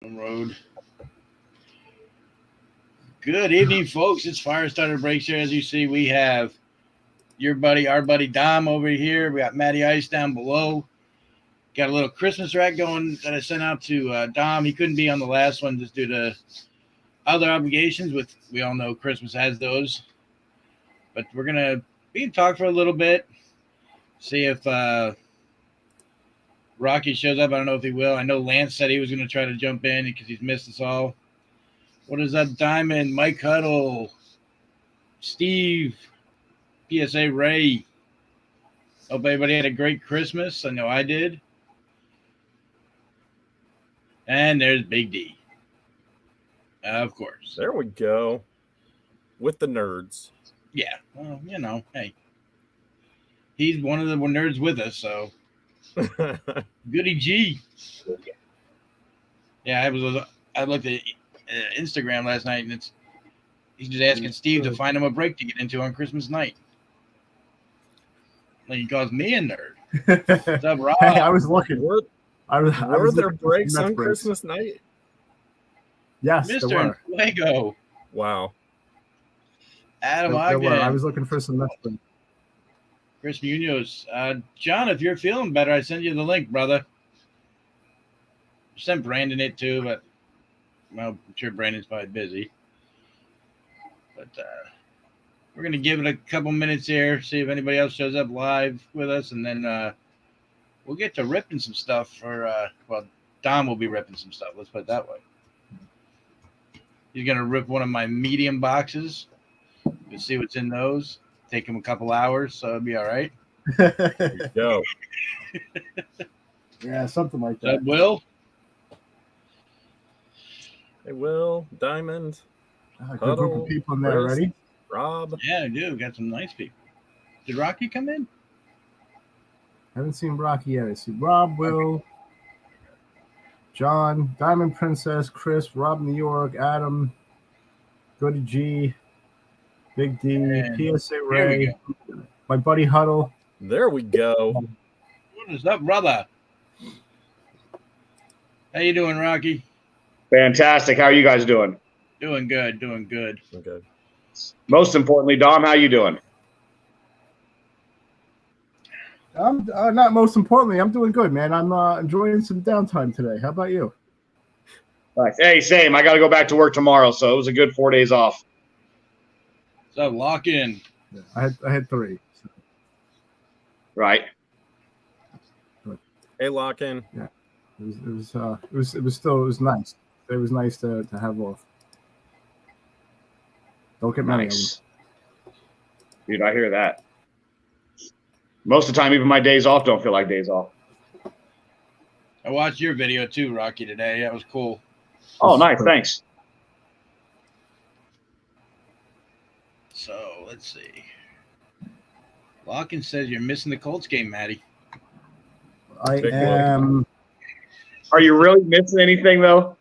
Road. Good evening, folks. It's Firestarter Breaks here. As you see, we have our buddy Dom over here. We got Matty Ice down below. Got a little Christmas rack going that I sent out to Dom. He couldn't be on the last one just due to other obligations. We all know Christmas has those. But we're gonna talk for a little bit. See if Rocky shows up. I don't know if he will. I know Lance said he was going to try to jump in because he's missed us all. What is up, Diamond, Mike Huddle, Steve, PSA Ray? Hope everybody had a great Christmas. I know I did. And there's Big D. Of course. There we go. With the nerds. Yeah. Well, hey. He's one of the nerds with us, so. Goody G. Yeah, I looked at Instagram last night, and he's just asking Steve to find him a break to get into on Christmas night. Like he calls me a nerd. What's up, Rob? Hey, I was looking. Were there breaks on Christmas night? Yes, Mr. there were. Lego. Wow. Adam There Ogden. were. I was looking for some Netflix breaks. Chris Munoz. John, if you're feeling better, I send you the link, brother. Sent Brandon it too, but well, I'm sure Brandon's probably busy. But we're going to give it a couple minutes here, see if anybody else shows up live with us, and then we'll get to ripping some stuff Dom will be ripping some stuff. Let's put it that way. He's going to rip one of my medium boxes. We'll see what's in those. Take him a couple hours, so it'll be all right. There you go. Yeah, something like What's that. up, Will? Hey, Will, Diamond, A good group of people in there Chris, already. Rob. Yeah, I do. Got some nice people. Did Rocky come in? I haven't seen Rocky yet. I see Rob, Will, John, Diamond Princess, Chris, Rob New York, Adam, Goody G, Big D, And PSA here we Ray, my buddy Huddle. There we go. What is up, brother? How you doing, Rocky? Fantastic. How are you guys doing? Doing good, doing good. Okay. Most importantly, Dom, how you doing? I'm not most importantly, I'm doing good, man. I'm enjoying some downtime today. How about you? Nice. Hey, same. I got to go back to work tomorrow, so it was a good 4 days off. So lock in. Yeah, I had 3. So. Right. Hey, lock in. It was nice. It was nice to have off. Don't get many of them. Nice. Dude, I hear that. Most of the time, even my days off don't feel like days off. I watched your video too, Rocky, today. That was cool. Oh, nice. Thanks. So let's see. Locken says you're missing the Colts game, Matty. I Big am. Are you really missing anything, though?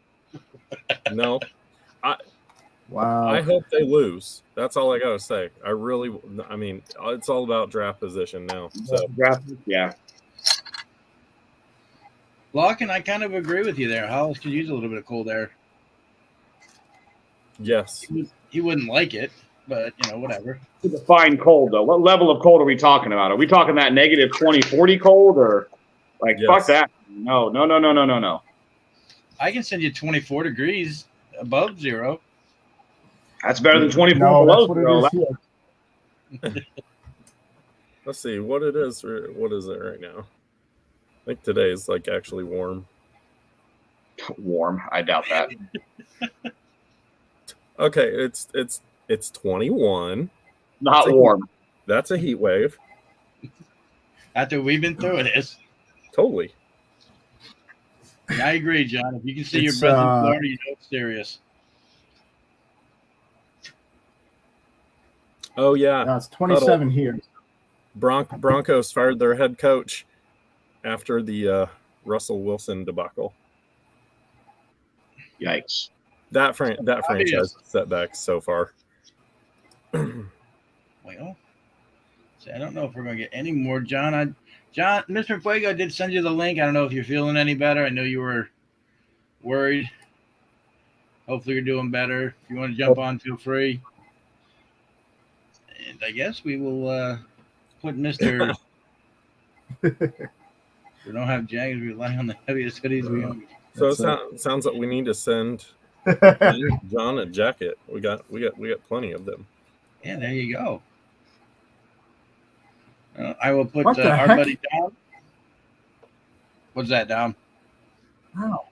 No. Wow. I hope they lose. That's all I got to say. I mean, it's all about draft position now. So Yeah. Locken, I kind of agree with you there. Hollis could use a little bit of cold air. yes. He wouldn't like it, but, whatever. Define cold, though. What level of cold are we talking about? Are we talking that negative 20, 40 cold, or like, Yes. fuck that? No. I can send you 24 degrees above zero. That's better than 24 No, below that's what zero. it is here. Let's see what it is. What is it right now? I think today is like actually warm. Warm. I doubt that. Okay, it's 21. Not warm. That's a heat wave. After we've been through this. Totally. I agree, John. If you can see your It's, breath in Florida, you know it's serious. Oh yeah. No, it's 27 here. Broncos fired their head coach after the Russell Wilson debacle. Yikes. That franchise setback so far. Well, see, I don't know if we're going to get any more, John. Mr. Fuego did send you the link. I don't know if you're feeling any better. I know you were worried. Hopefully you're doing better. If you want to jump on, feel free. And I guess we will put Mr. We don't have jackets. We rely on the heaviest hoodies we own. So sounds like we need to send John a jacket. We got plenty of them. Yeah, there you go. I will put What the our heck? buddy Dom. What's that, Dom? Wow.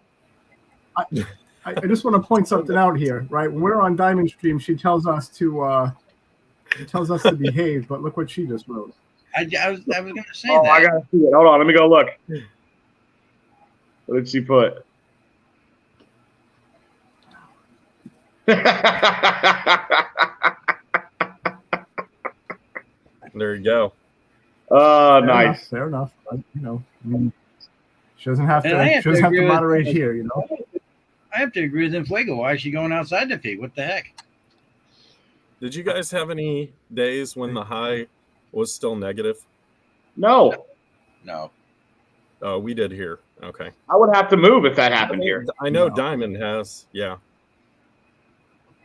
I just want to point something out here, right? When we're on Diamond Stream, she tells us to behave, but look what she just wrote. I was going to say Oh, that. I gotta see it. Hold on, let me go look. What did she put? There you go. Oh, nice. Fair enough. But, she doesn't have And I to. have She doesn't to have to agree with- moderate here. I have to agree with Infuego. Why is she going outside to pee? What the heck? Did you guys have any days when the high was still negative? No, No. Oh, we did here. Okay. I would have to move if that happened here. I know No. Diamond has. Yeah.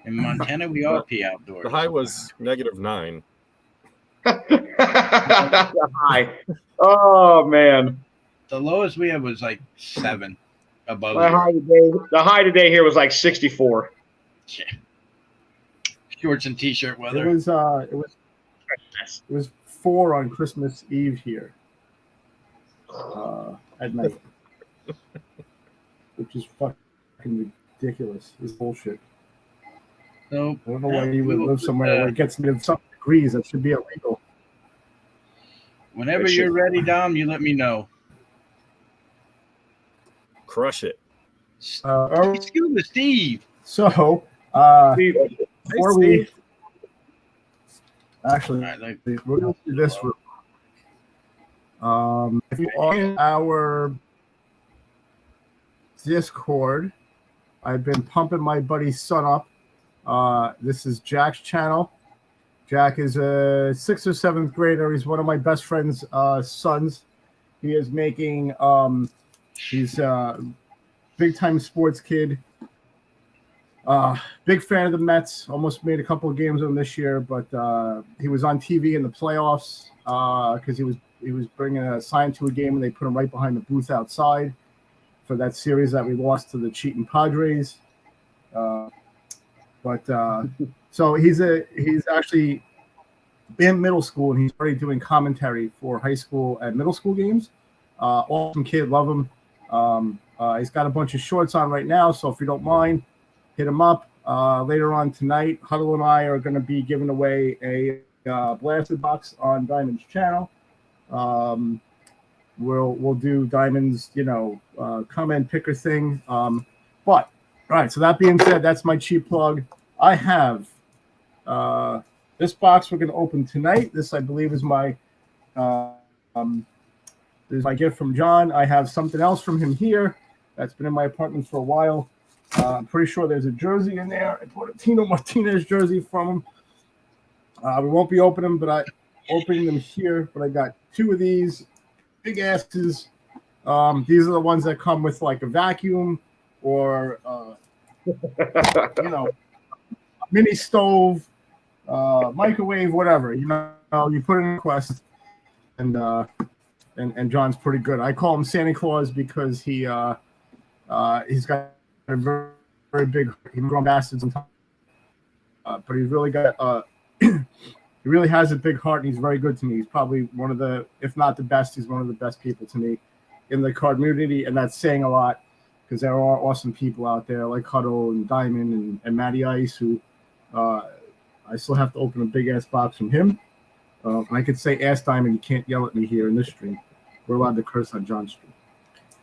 In Montana, we all pee outdoors. The high was -9. Hi. Oh man, The lowest we had was like 7 above. the high today here was like 64. Yeah. Shorts and t-shirt It weather. was 4 on Christmas Eve here at night, which is fucking ridiculous. It's bullshit. So I don't know why you would live somewhere where it gets negative some degrees. That should be illegal. whenever It should- you're ready, Dom, you let me know. Crush it. All right, Scuba Steve. so Steve, before we actually, All right, like, we're going to do this. If you are in our Discord, I've been pumping my buddy's son up. This is Jack's channel. Jack is a 6th or 7th grader. He's one of my best friend's sons. He is making, he's a big time sports kid. Big fan of the Mets. Almost made a couple of games with them this year, but he was on TV in the playoffs because he was bringing a sign to a game, and they put him right behind the booth outside for that series that we lost to the cheating Padres. So he's actually in middle school, and he's already doing commentary for high school and middle school games. Awesome kid, love him. He's got a bunch of shorts on right now, so if you don't mind, hit him up. Later on tonight, Huddle and I are going to be giving away a blasted box on Diamond's channel. We'll do Diamond's, comment picker thing. But all right, so that being said, that's my cheap plug. I have this box we're going to open tonight. This, I believe, is my gift from John. I have something else from him here that's been in my apartment for a while. I'm pretty sure there's a jersey in there. I bought a Tino Martinez jersey from him. We won't be opening them here, but I got 2 of these big asses. These are the ones that come with like a vacuum or mini stove, microwave, whatever. You put in a request, and John's pretty good. I call him Santa Claus because he's got a very, very big. He's grown bastards, but he's really got. He really has a big heart, and he's very good to me. He's probably one of the, if not the best, he's one of the best people to me in the card community, and that's saying a lot because there are awesome people out there like Huddle and Diamond and Matty Ice who I still have to open a big-ass box from him. And I could say Ask Diamond, you can't yell at me here in this stream. We're allowed to curse on John's stream.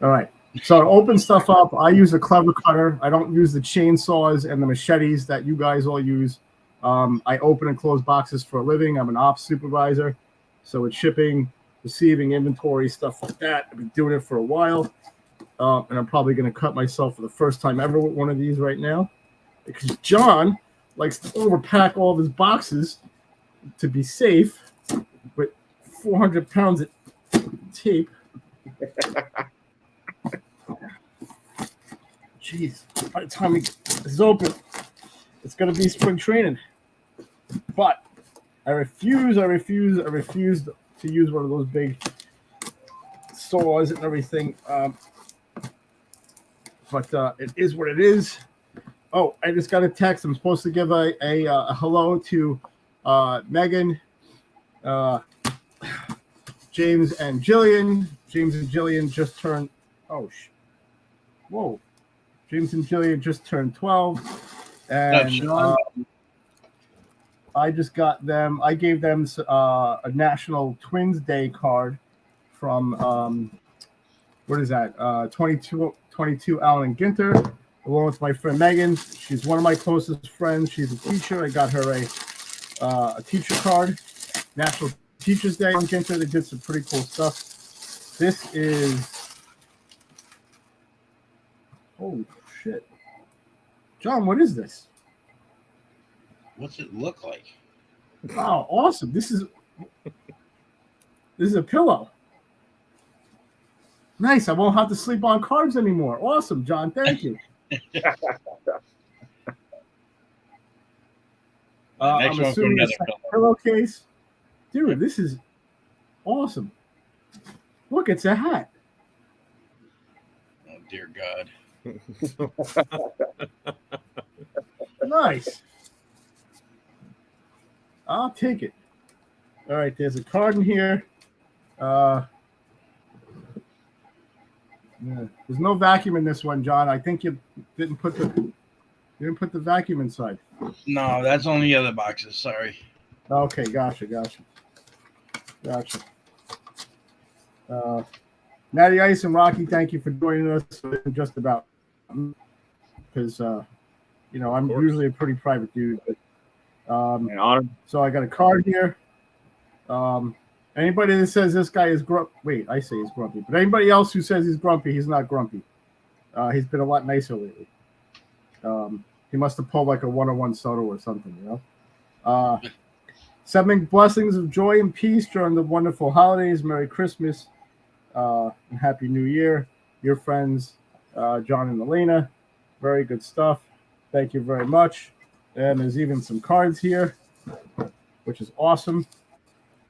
All right. So to open stuff up, I use a clever cutter. I don't use the chainsaws and the machetes that you guys all use. I open and close boxes for a living. I'm an ops supervisor. So it's shipping, receiving, inventory, stuff like that. I've been doing it for a while. And I'm probably going to cut myself for the first time ever with one of these right now. Because John likes to overpack all of his boxes to be safe with 400 pounds of tape. Jeez, by the time this is open, it's gonna be spring training. But I refuse to use one of those big saws and everything. But it is what it is. Oh, I just got a text. I'm supposed to give a hello to Megan, James and Jillian. James and Jillian just turned. Whoa. James and Jillian just turned 12. And I just got them. I gave them a National Twins Day card from what is that? 22 Alan Ginter, along with my friend Megan. She's one of my closest friends. She's a teacher. I got her a teacher card. National Teachers Day on Ginter. They did some pretty cool stuff. This is oh shit, John. What is this? What's it look like? Wow, awesome! This is a pillow. Nice. I won't have to sleep on cards anymore. Awesome, John. Thank you. I'm assuming it's a pillowcase. Dude, this is awesome. Look, it's a hat. Oh, dear God. Nice. I'll take it. All right, there's a card in here. There's no vacuum in this one, John. I think you didn't put the vacuum inside. No, that's on the other boxes. Sorry. Okay, gotcha. Natty Ice and Rocky, thank you for joining us. Just about because I'm usually a pretty private dude. But, so I got a card here. Anybody that says this guy is grumpy, wait, I say he's grumpy, but anybody else who says he's grumpy, he's not grumpy. He's been a lot nicer lately. He must have pulled like a 101 Soto or something, you know. Sending blessings of joy and peace during the wonderful holidays. Merry Christmas and Happy New Year. Your friends, John and Elena. Very good stuff. Thank you very much. And there's even some cards here, which is awesome.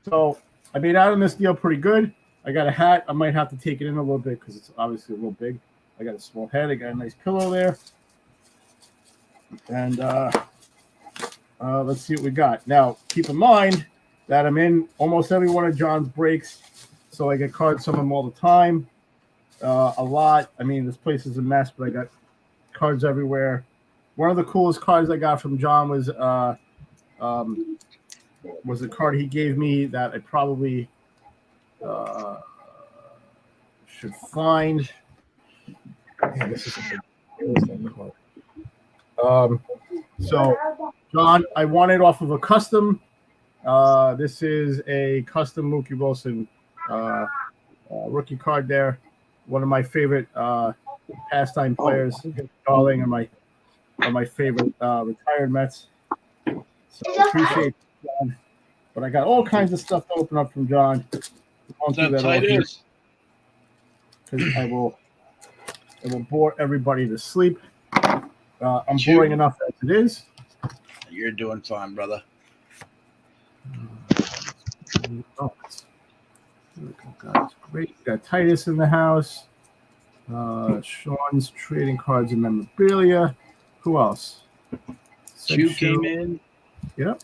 So I made out on this deal pretty good. I got a hat. I might have to take it in a little bit because it's obviously a little big. I got a small head. I got a nice pillow there. And let's see what we got. Now, keep in mind that I'm in almost every one of John's breaks, so I get cards from him all the time. A lot. I mean, this place is a mess, but I got cards everywhere. One of the coolest cards I got from John was a card he gave me that I probably should find. Man, this is a big card. So, John, I won it off of a custom. This is a custom Mookie Wilson rookie card there. One of my favorite pastime players, Darling, and my favorite retired Mets. So I appreciate it, John. But I got all kinds of stuff to open up from John. Because I will bore everybody to sleep. I'm boring enough as it is. You're doing fine, brother. Oh, God, great. We got Titus in the house. Sean's trading cards and memorabilia. Who else? Chew came in. Yep.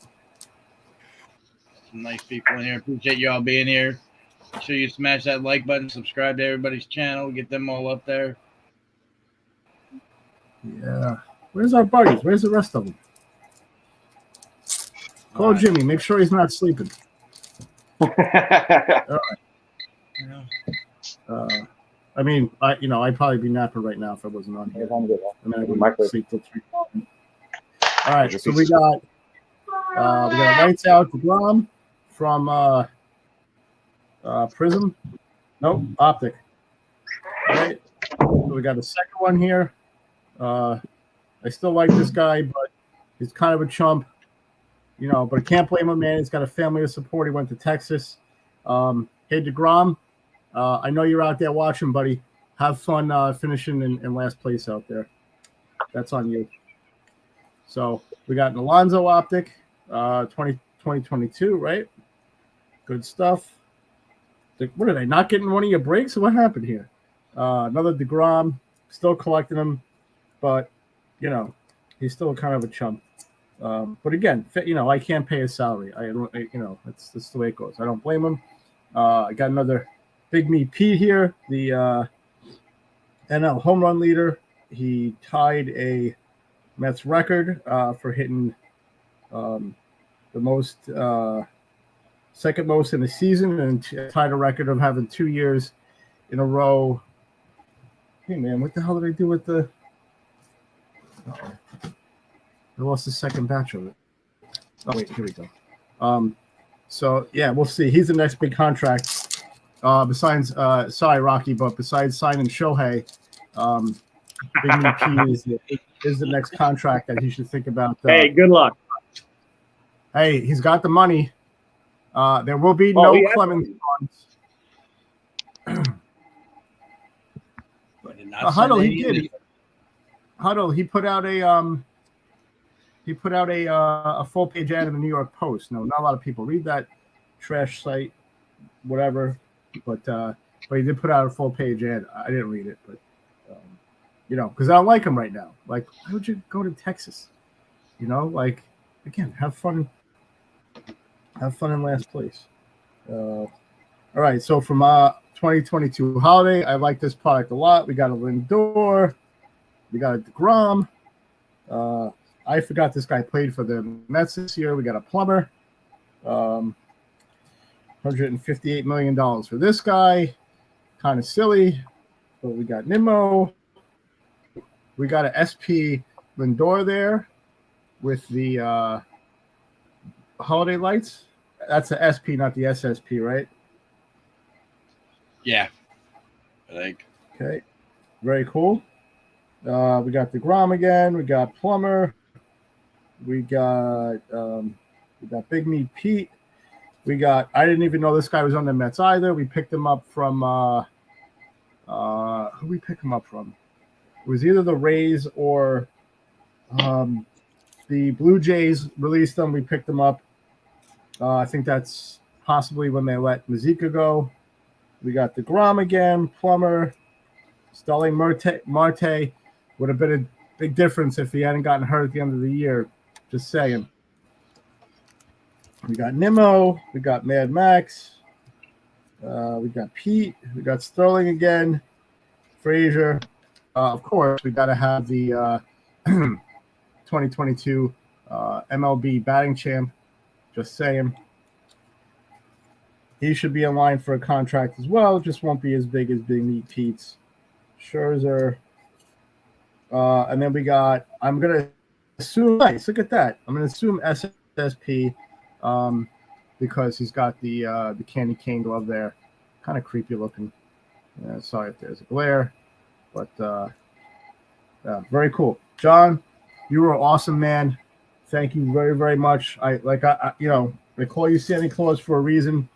Some nice people in here. Appreciate y'all being here. Make sure you smash that like button, subscribe to everybody's channel, get them all up there. Yeah. Where's our buddies? Where's the rest of them? Call Jimmy. Make sure he's not sleeping. All right. I mean, I'd probably be napping right now if I wasn't on here. I mean, I wouldn't sleep till 3. All right, so we got Lights Out DeGrom from Prism. Nope, Optic. All right, so we got a second one here. I still like this guy, but he's kind of a chump, but I can't blame him, man. He's got a family to support. He went to Texas. Hey, DeGrom, I know you're out there watching, buddy. Have fun finishing in last place out there. That's on you. So we got an Alonso optic, 2022, right? Good stuff. What are they not getting one of your breaks? What happened here? Another DeGrom, still collecting them, but he's still kind of a chump. But again, I can't pay his salary. That's the way it goes. I don't blame him. I got another Big Me Pete here, the NL home run leader. He tied a Mets record for hitting the most, second most in the season, and tied a record of having 2 years in a row. Hey man, what the hell did I do with the? I lost the second batch of it. Oh wait, here we go. So yeah, we'll see. He's the next big contract. Besides, sorry, Rocky, but besides signing Shohei, Big P is the next contract that he should think about. Hey, good luck. Hey, he's got the money. There will be no Clemens funds. Huddle, he did. Huddle, he put out a full page ad in the New York Post. No, not a lot of people read that trash site, whatever. But he did put out a full page ad. I didn't read it, but because I don't like him right now. Like, why would you go to Texas? Again, have fun in last place. All right, so from 2022 holiday, I like this product a lot. We got a Lindor, we got a DeGrom. I forgot this guy played for the Mets this year. We got a Plumber, $158 million for this guy. Kind of silly, but we got Nimmo. We got a SP Lindor there with the holiday lights. That's the SP, not the SSP, right? Yeah. I think. Okay. Very cool. We got the Grom again. We got Plumber. We got Big Me Pete. I didn't even know this guy was on the Mets either. We picked him up from who we pick him up from? It was either the Rays or the Blue Jays released them. We picked them up. I think that's possibly when they let Mazika go. We got the Grom again, Plumber, Starling Marte. Would have been a big difference if he hadn't gotten hurt at the end of the year. Just saying. We got Nimmo. We got Mad Max. We got Pete. We got Sterling again. Frazier. Of course, we got to have the 2022 MLB batting champ. Just saying. He should be in line for a contract as well. Just won't be as big as Big Meat Pete's. Scherzer. And then we got, I'm going to assume, nice, look at that. I'm going to assume SSP because he's got the candy cane glove there. Kind of creepy looking. Sorry if there's a glare. But very cool. John, you were awesome, man. Thank you very, very much. I call you Santa Claus for a reason.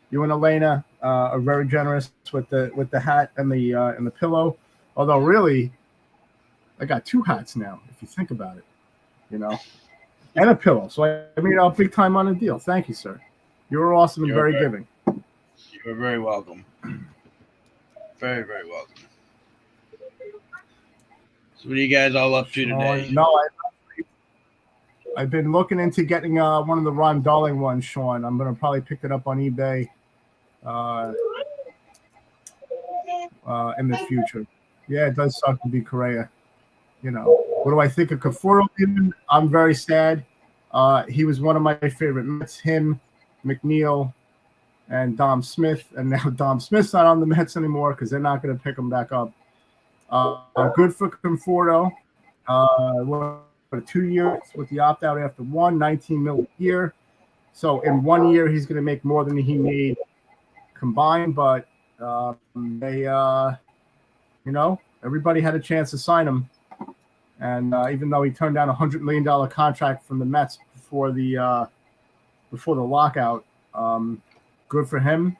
You and Elena are very generous with the hat and the pillow. Although really, I got two hats now, if you think about it, and a pillow. So I made out big time on a deal. Thank you, sir. You were awesome and very giving. You are very welcome. Very, very welcome. So what are you guys all up to today? I've been looking into getting one of the Ron Darling ones, Sean. I'm going to probably pick it up on eBay in the future. Yeah, it does suck to be Correa. What do I think of Kafuro? I'm very sad. He was one of my favorite Mets. Him, McNeil, and Dom Smith. And now Dom Smith's not on the Mets anymore because they're not going to pick him back up. Good for Conforto. 2 years with the opt-out after $19 million a year. So in 1 year, he's going to make more than he made combined. But everybody had a chance to sign him. And even though he turned down a $100 million contract from the Mets before the lockout, good for him.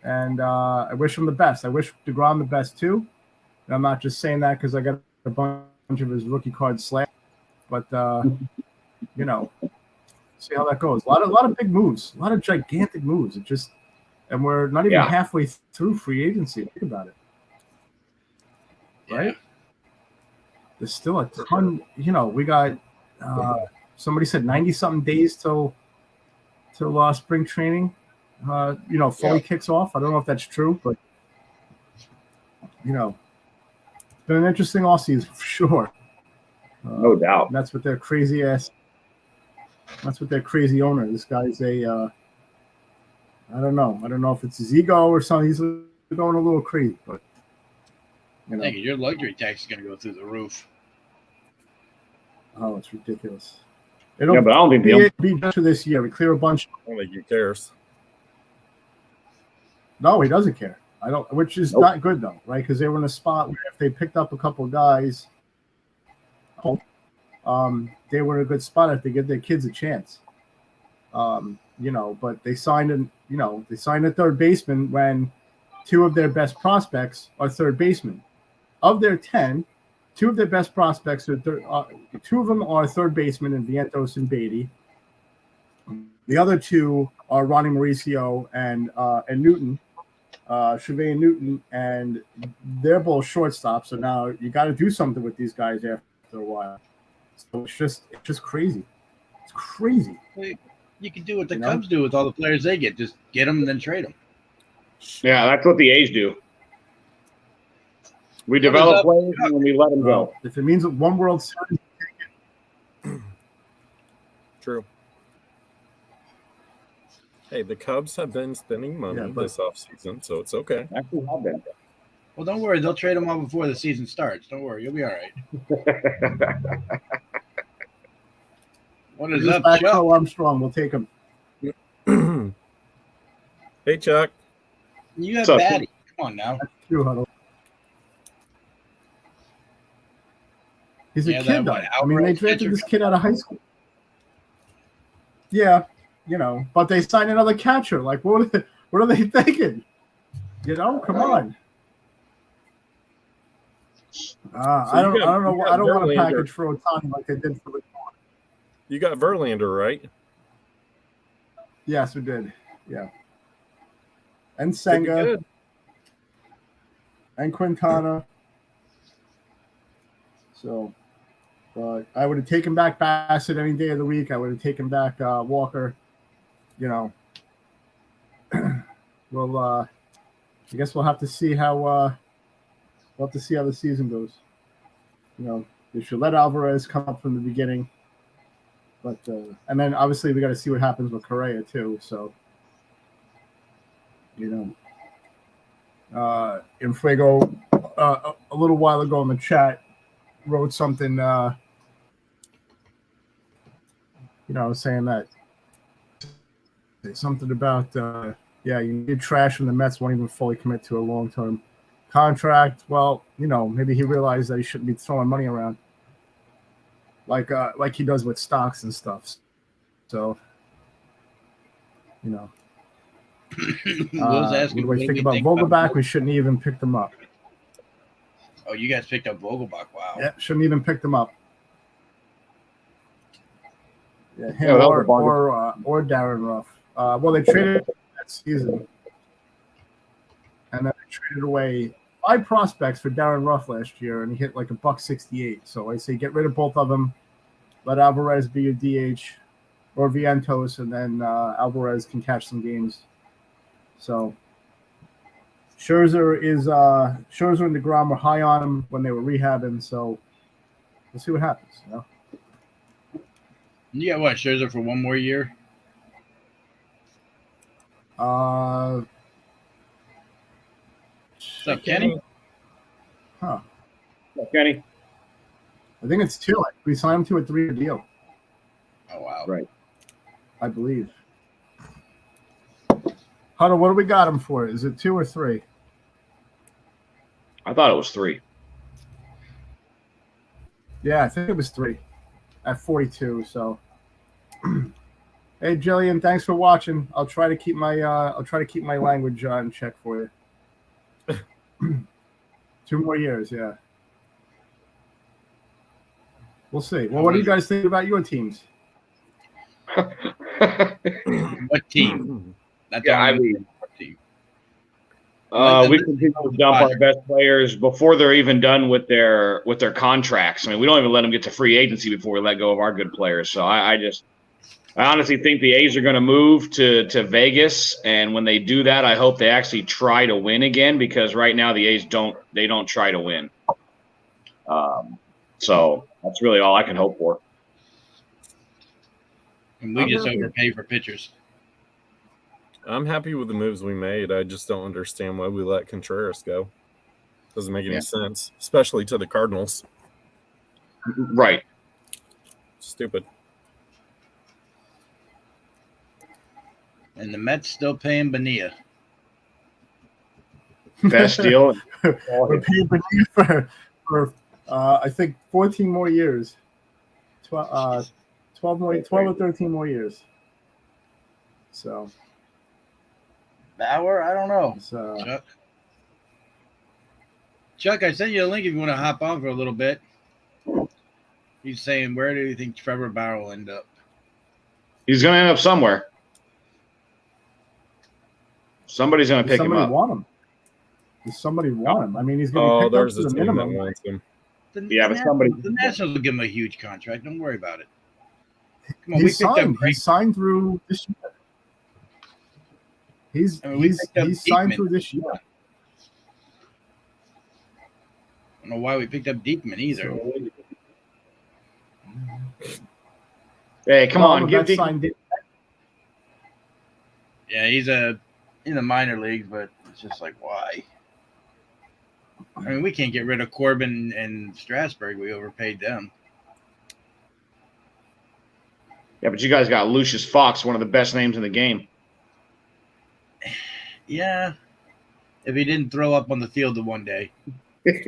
And I wish him the best. I wish DeGrom the best too. And I'm not just saying that because I got a bunch of his rookie cards slashed. But you know, see how that goes. A lot of big moves, a lot of gigantic moves. And we're not even halfway through free agency. Think about it, right? Yeah. There's still a ton. You know, we got somebody said 90-something days till spring training. You know, fully kicks off. I don't know if that's true, but you know, it's been an interesting offseason for sure. No doubt. That's what their crazy ass. That's what their crazy owner. This guy's a. I don't know. I don't know if it's his ego or something. He's going a little crazy, but you know. Hey, your luxury tax is going to go through the roof. Oh, it's ridiculous. But I don't think be just for this year. We clear a bunch. I don't think he cares. No, he doesn't care. I don't, which is not good though, right? Because they were in a spot where if they picked up a couple of guys, they were in a good spot if they give their kids a chance. You know, but they signed a third baseman when 2 of their best prospects are third basemen. Of their 10, 2 of their best prospects are 2 of them are third basemen in Vientos and Beatty. The other 2 are Ronnie Mauricio and Newton, Chauvet and Newton, and they're both shortstops. So now you got to do something with these guys after a while. So it's just crazy. It's crazy. You can do what the Cubs do with all the players they get. Just get them and then trade them. Yeah, that's what the A's do. We develop players and we let them go. If it means one World Series, True. Hey, the Cubs have been spending money this offseason, so it's okay. Actually, have been. Well, don't worry. They'll trade them all before the season starts. Don't worry. You'll be all right. What is up, Chuck? Armstrong, we'll take him. Hey, Chuck. You have Batty. Come on now. That's true, Huddle. He's a kid, though. I mean, they drafted this kid out of high school. Yeah, you know, but they signed another catcher. Like, what are they thinking? You know, come on. I don't know. I don't want to package for Otani like they did for the. You got Verlander, right? Yes, we did. Yeah. And Senga. And Quintana. So, but I would have taken back Bassett any day of the week. I would have taken back Walker. You know. Well, I guess we'll have to see how the season goes. You know, they should let Alvarez come up from the beginning. But and then obviously we got to see what happens with Correa too. So, you know, Infuego a little while ago in the chat wrote something, you know, saying that something about you need trash when the Mets won't even fully commit to a long-term contract. Well, you know, maybe he realized that he shouldn't be throwing money around. Like he does with stocks and stuff. So, you know. What do I think about Vogelbach? We shouldn't even pick them up. Oh, you guys picked up Vogelbach. Wow. Yeah, shouldn't even pick them up. Yeah, him or Darren Ruff. Well, they traded that season. And then they traded away 5 prospects for Darren Ruff last year, and he hit like $1.68. So I say get rid of both of them. Let Alvarez be your DH or Vientos, and then Alvarez can catch some games. So Scherzer and DeGrom were high on him when they were rehabbing. So we'll see what happens. You know? You got what, Scherzer for one more year? What's up, Kenny? Huh. What's up, Kenny? I think it's 2. We signed him to a 3-year deal. Oh, wow. Right. I believe. Hunter, what do we got him for? Is it 2 or 3? I thought it was 3. Yeah, I think it was 3 at 42. So, hey, Jillian, thanks for watching. I'll try to keep my language in check for you. 2 more years, yeah. We'll see. Well, what do you guys think about your teams? What team? That's Yeah, all I I'm mean, saying. What team? we continue to dump our best players before they're even done with their contracts. I mean, we don't even let them get to free agency before we let go of our good players. So I honestly think the A's are going to move to Vegas, and when they do that, I hope they actually try to win again, because right now the A's don't try to win. So that's really all I can hope for. And we just overpay for pitchers. I'm happy with the moves we made. I just don't understand why we let Contreras go. Doesn't make any sense, especially to the Cardinals. Right. Stupid. And the Mets still paying Bonilla. Best deal. We're paying Bonilla for I think 14 more years. 12 or 13 more years. So Bauer, I don't know. Chuck, I sent you a link if you want to hop on for a little bit. He's saying, where do you think Trevor Bauer will end up? He's going to end up somewhere. Somebody's going to pick him up. Does somebody want him? I mean, he's going to be picked up to the minimum. Wants him. The Nationals will give him a huge contract. Don't worry about it. Come on, He's signed through this year. He's signed through this year. I don't know why we picked up Diekman either. Hey, come on, give Diekman. Yeah, he's in the minor leagues, but it's just like, why? I mean, we can't get rid of Corbin and Strasburg. We overpaid them. Yeah, but you guys got Lucius Fox, one of the best names in the game. Yeah, if he didn't throw up on the field the one day. Hey,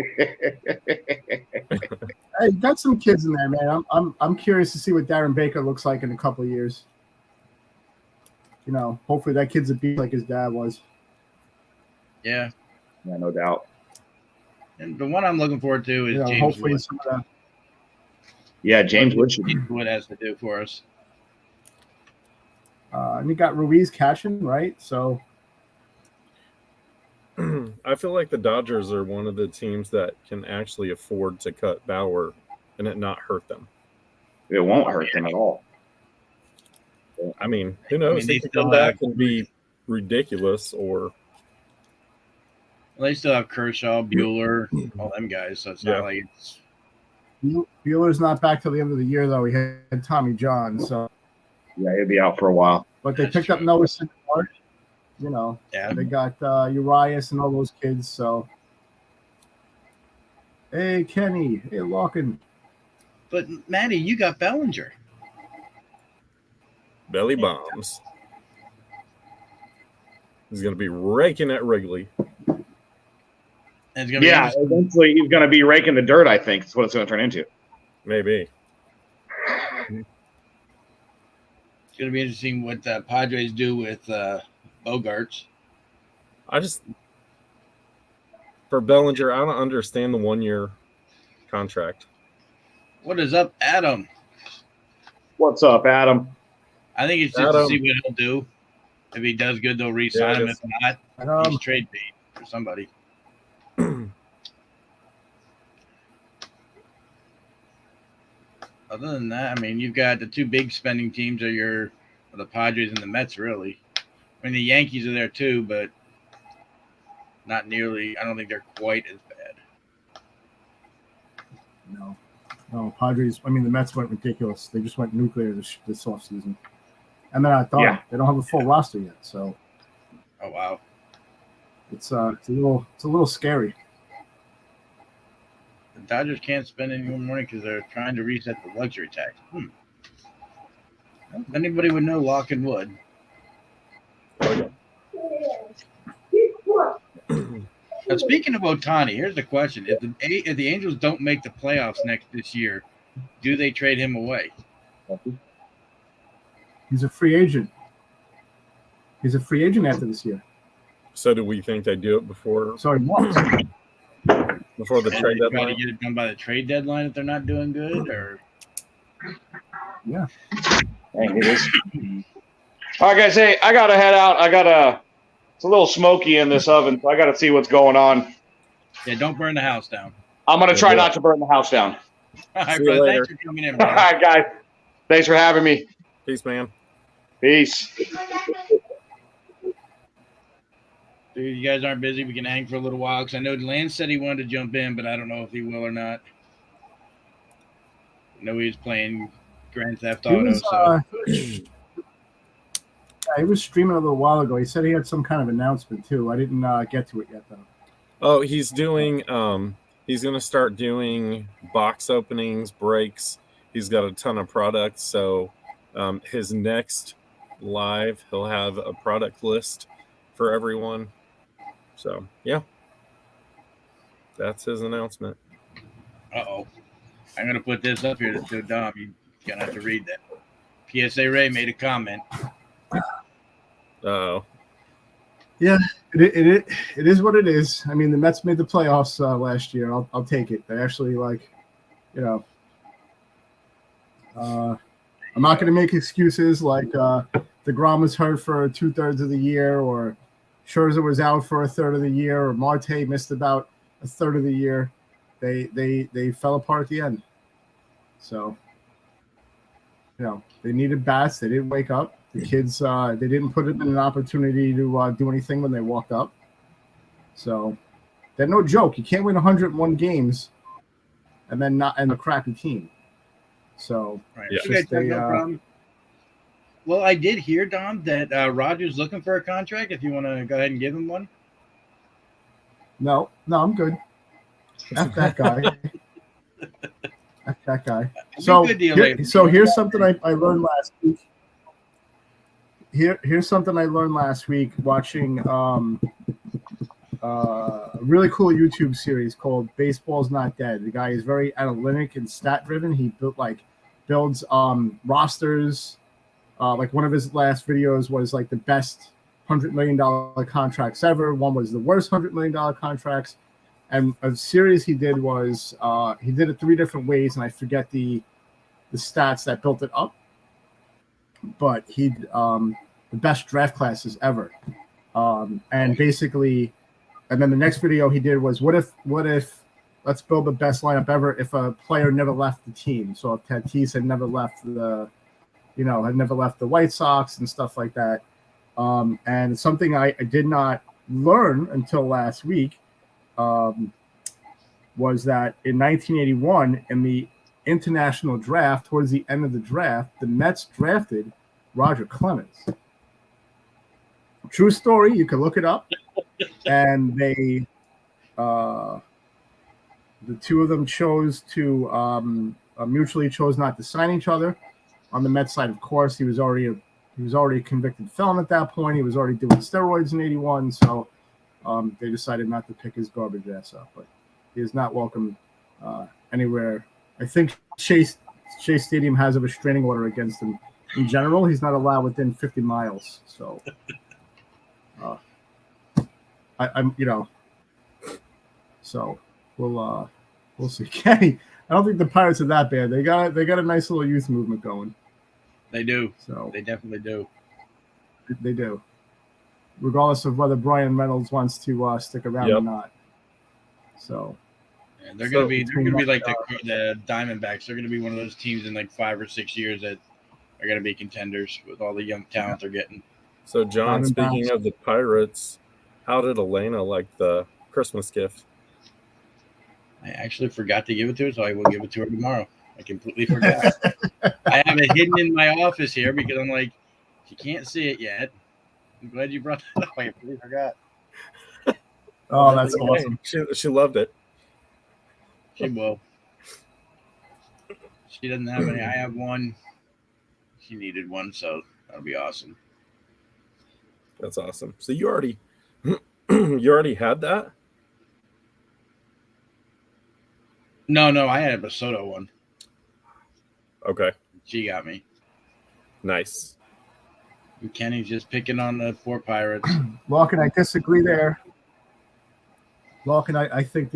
got some kids in there, man. I'm curious to see what Darren Baker looks like in a couple of years. You know, hopefully that kid's a beast like his dad was. Yeah. Yeah, no doubt. And the one I'm looking forward to is James Wood. Yeah, James Wood has to do for us. And you got Ruiz catching, right? So I feel like the Dodgers are one of the teams that can actually afford to cut Bauer and it not hurt them. It won't hurt them at all. I mean, who knows? They could come back and be ridiculous, or they still have Kershaw, Bueller, all them guys. So it's not like it's. Bueller's not back till the end of the year, though. He had Tommy John, so yeah, he'll be out for a while. But they picked up Noah Syndergaard. You know, they got Urias and all those kids. So, hey, Kenny, hey, Larkin. But Matty, you got Bellinger. Belly bombs. He's going to be raking at Wrigley. Eventually he's going to be raking the dirt, I think. That's what it's going to turn into. Maybe. It's going to be interesting what the Padres do with Bogarts. For Bellinger, I don't understand the 1-year contract. What is up, Adam? What's up, Adam? I think it's just to see what he'll do. If he does good, they'll re-sign him. If not, he's trade bait for somebody. Other than that, I mean, you've got the two big spending teams are the Padres and the Mets, really. I mean, the Yankees are there too, but not nearly. I don't think they're quite as bad. No, Padres. I mean, the Mets went ridiculous. They just went nuclear this offseason. And they're not done. Yeah. They don't have a full roster yet. So, oh wow, it's a little scary. The Dodgers can't spend any more money because they're trying to reset the luxury tax. If anybody would know, Larkin would. Now, speaking of Ohtani, here's the question: if the Angels don't make the playoffs this year, do they trade him away? He's a free agent. He's a free agent after this year. So do we think they do it before? Sorry, what? Before the trade deadline? Try to get it done by the trade deadline if they're not doing good, or Yeah. Dang, it is. All right, guys. Hey, I gotta head out. It's a little smoky in this oven, so I gotta see what's going on. Yeah, don't burn the house down. I'm gonna try not to burn the house down. All right, See you brother. later. Thanks for coming in, All brother. right, guys. Thanks for having me. Peace, man. Peace. Dude, you guys aren't busy. We can hang for a little while because I know Lance said he wanted to jump in, but I don't know if he will or not. I know he was playing Grand Theft He Auto. he was streaming a little while ago. He said he had some kind of announcement too. I didn't get to it yet though. Oh, he's doing. He's going to start doing box openings, breaks. He's got a ton of products. So his next live, he'll have a product list for everyone. So, yeah. That's his announcement. Uh-oh. I'm going to put this up here to Dom. You're going to have to read that. PSA Ray made a comment. Uh-oh. Yeah, it is what it is. I mean, the Mets made the playoffs last year. I'll take it. They actually I'm not going to make excuses like DeGrom was hurt for 2/3 of the year, or Scherzer was out for 1/3 of the year, or Marte missed about 1/3 of the year. They fell apart at the end. So, they needed bats. They didn't wake up. The kids, they didn't put it in an opportunity to do anything when they walked up. So, they're no joke. You can't win 101 games and then not and a crappy team. So, Right. Yeah. You guys have no problem. Well, I did hear, Dom, that Roger's looking for a contract. If you want to go ahead and give him one. No, I'm good. F that guy. F that guy. So, Good deal, here's something I learned last week. Here's something I learned last week watching a really cool YouTube series called Baseball's Not Dead. The guy is very analytic and stat driven. He builds rosters. Like one of his last videos was like the best $100 million contracts ever. One was the worst $100 million contracts. And a series he did was he did it 3 different ways, and I forget the stats that built it up. But he the best draft classes ever, and basically, and then the next video he did was what if let's build the best lineup ever if a player never left the team. So if Tatis had never left the White Sox and stuff like that, and something I did not learn until last week was that in 1981 in the international draft, towards the end of the draft, the Mets drafted Roger Clemens. True story. You can look it up. And they, the two of them chose to mutually chose not to sign each other. On the Mets side, of course, he was already a convicted felon at that point. He was already doing steroids in '81, so they decided not to pick his garbage ass up. But he is not welcome anywhere. I think Chase Stadium has a restraining order against him. In general, he's not allowed within 50 miles. So, so we'll see. Kenny, I don't think the Pirates are that bad. They got a nice little youth movement going. They do. So They definitely do. they do, regardless of whether Brian Reynolds wants to stick around or not. So. And they're gonna be like the Diamondbacks. They're gonna be one of those teams in like 5 or 6 years that are gonna be contenders with all the young talent they're getting. So, John, speaking of the Pirates, how did Elena like the Christmas gift? I actually forgot to give it to her, so I will give it to her tomorrow. I completely forgot. I have it hidden in my office here because I'm like, she can't see it yet. I'm glad you brought that up. I completely forgot. Oh, that's awesome. She loved it. She will. She doesn't have any. I have one. She needed one, so that'll be awesome. That's awesome. So you already had that? No, I had a Basoto one. Okay. She got me. Nice. And Kenny's just picking on the poor Pirates. Larkin, I disagree there. Larkin, I think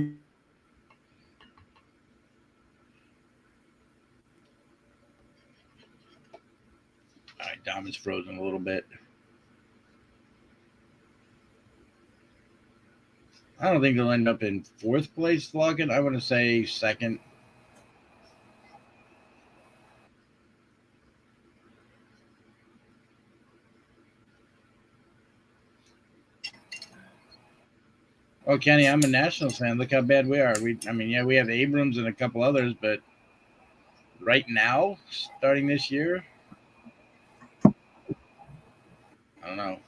Diamond's frozen a little bit. I don't think they'll end up in fourth place, Logan. I want to say second. Oh, Kenny, I'm a Nationals fan. Look how bad we are. We have Abrams and a couple others, but right now, starting this year, I don't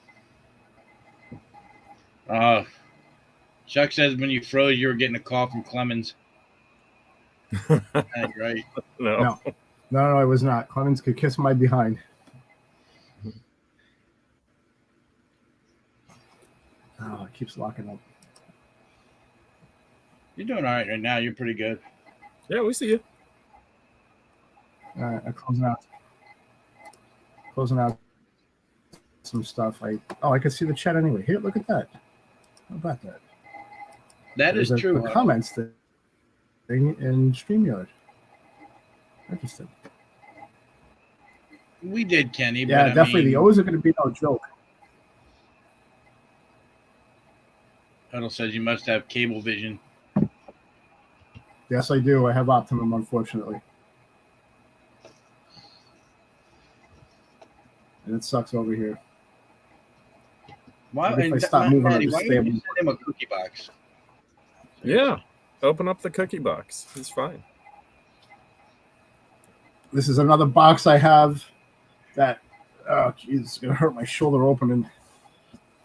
know. Chuck says when you froze, you were getting a call from Clemens. Right? No, it was not. Clemens could kiss my behind. Oh, it keeps locking up. You're doing all right now. You're pretty good. Yeah, we see you. All right, I'm closing out some stuff. I can see the chat anyway. Here, look at that. How about that? There's is true. The comments thing in StreamYard. Interesting. We did, Kenny. Yeah, but definitely. The O's are going to be no joke. Huddle says you must have cable vision. Yes, I do. I have Optimum, unfortunately. And it sucks over here. Why? If I stop moving, Maddie, I'll why just don't stay. you send him a cookie box? Yeah. Open up the cookie box. It's fine. This is another box I have that it's gonna hurt my shoulder opening.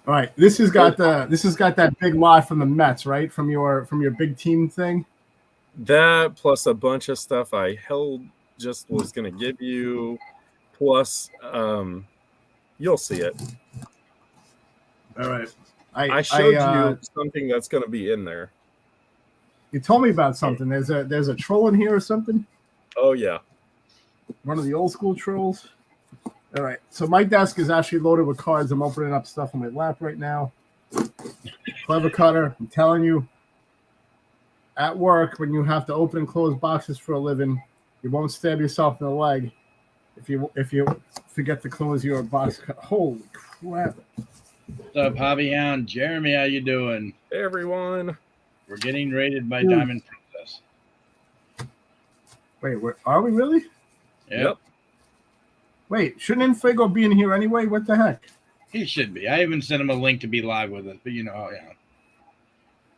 All right, this has got that big lot from the Mets, right? From your big team thing. That plus a bunch of stuff I just was gonna give you, plus you'll see it. All right. I showed you something that's gonna be in there. You told me about something. There's a troll in here or something. Oh yeah. One of the old school trolls. All right. So my desk is actually loaded with cards. I'm opening up stuff on my lap right now. Clever Cutter. I'm telling you, at work, when you have to open and close boxes for a living, you won't stab yourself in the leg if you forget to close your box. Holy crap. What's up, Hobby Hound? Jeremy, how you doing? Hey, everyone. We're getting rated by Diamond Princess. Wait, are we really? Yep. Wait, shouldn't Infigo be in here anyway? What the heck? He should be. I even sent him a link to be live with us, but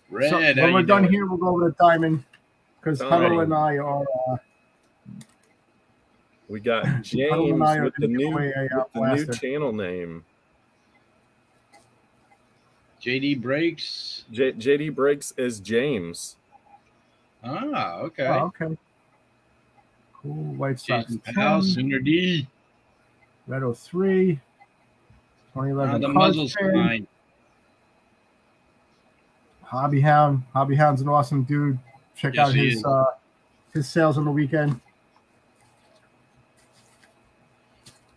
Red, So when we're done here, we'll go over to Diamond because Huddle and I are. We got James with the new channel name. JD Breaks. JD Breaks is James. Ah, okay. Oh, okay. Cool. White Sox. Sooner D. Red 03. 2011. The muzzle's fine. Hobby Hound. Hobby Hound's an awesome dude. Check out his sales on the weekend.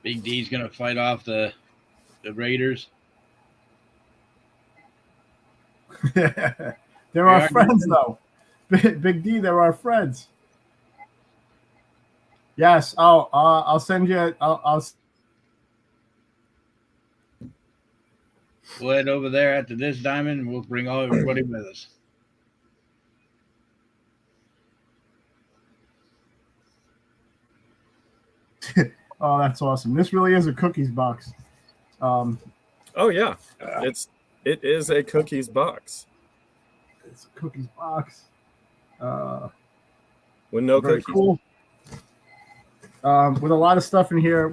Big D's gonna fight off the Raiders. They're our friends, though. Big D, they're our friends. Yes. Oh, I'll send you. We'll head over there after this, Diamond, and we'll bring everybody with us. Oh, that's awesome. This really is a cookies box. Oh yeah, it is a cookies box. It's a cookies box. With no very cookies. Cool. With a lot of stuff in here.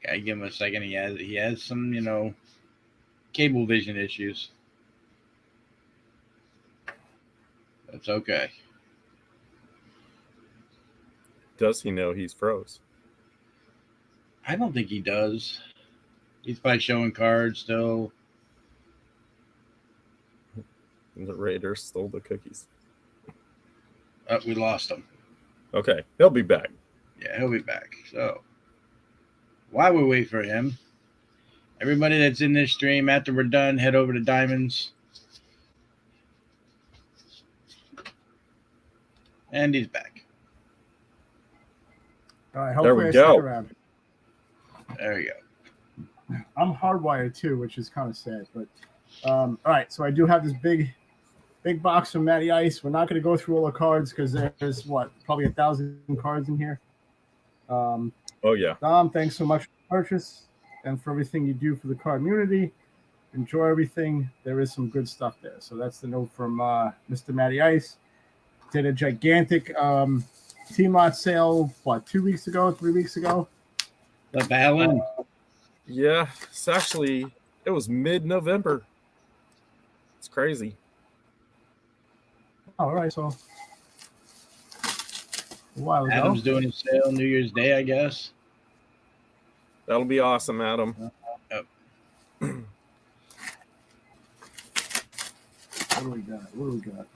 Okay, give him a second. He has some, cable vision issues. That's okay. Does he know he's froze? I don't think he does. He's probably showing cards still. The Raiders stole the cookies. Oh, we lost him. Okay, he'll be back. Yeah, he'll be back. So, while we wait for him, everybody that's in this stream, after we're done, head over to Diamonds. And he's back. All right, There hopefully we I stick go. around. There you go. I'm hardwired too, which is kind of sad. But all right, so I do have this big box from Matty Ice. We're not going to go through all the cards because there's probably 1,000 cards in here. Oh yeah. Dom, thanks so much for the purchase and for everything you do for the card community. Enjoy everything. There is some good stuff there. So that's the note from Mr. Matty Ice. Did a gigantic team lot sale, 3 weeks ago? The Balin. Yeah, it was mid-November. It's crazy. All right, so a while ago. Adam's doing a sale New Year's Day, I guess. That'll be awesome, Adam. What do we got?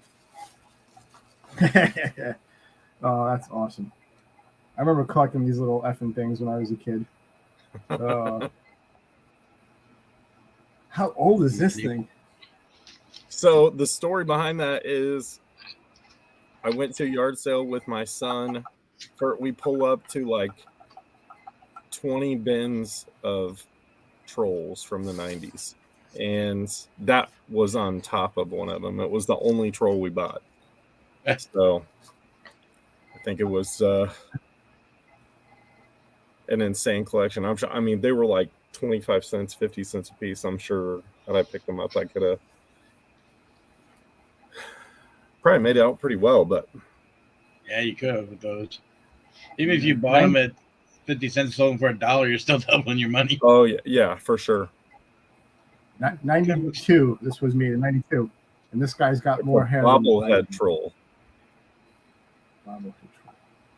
Oh, that's awesome. I remember collecting these little effing things when I was a kid. How old is this thing? So the story behind that is I went to a yard sale with my son. We pull up to like 20 bins of trolls from the 90s. And that was on top of one of them. It was the only troll we bought. So I think it was an insane collection. I mean, they were like 25 cents, 50 cents a piece. I'm sure had I picked them up, I could have probably made it out pretty well. But yeah, you could have with those. Even if you bought them at 50 cents, sold them for $1, you're still doubling your money. Oh yeah, for sure. 92. This was made in 92, and this guy's got more hair. Bobblehead troll.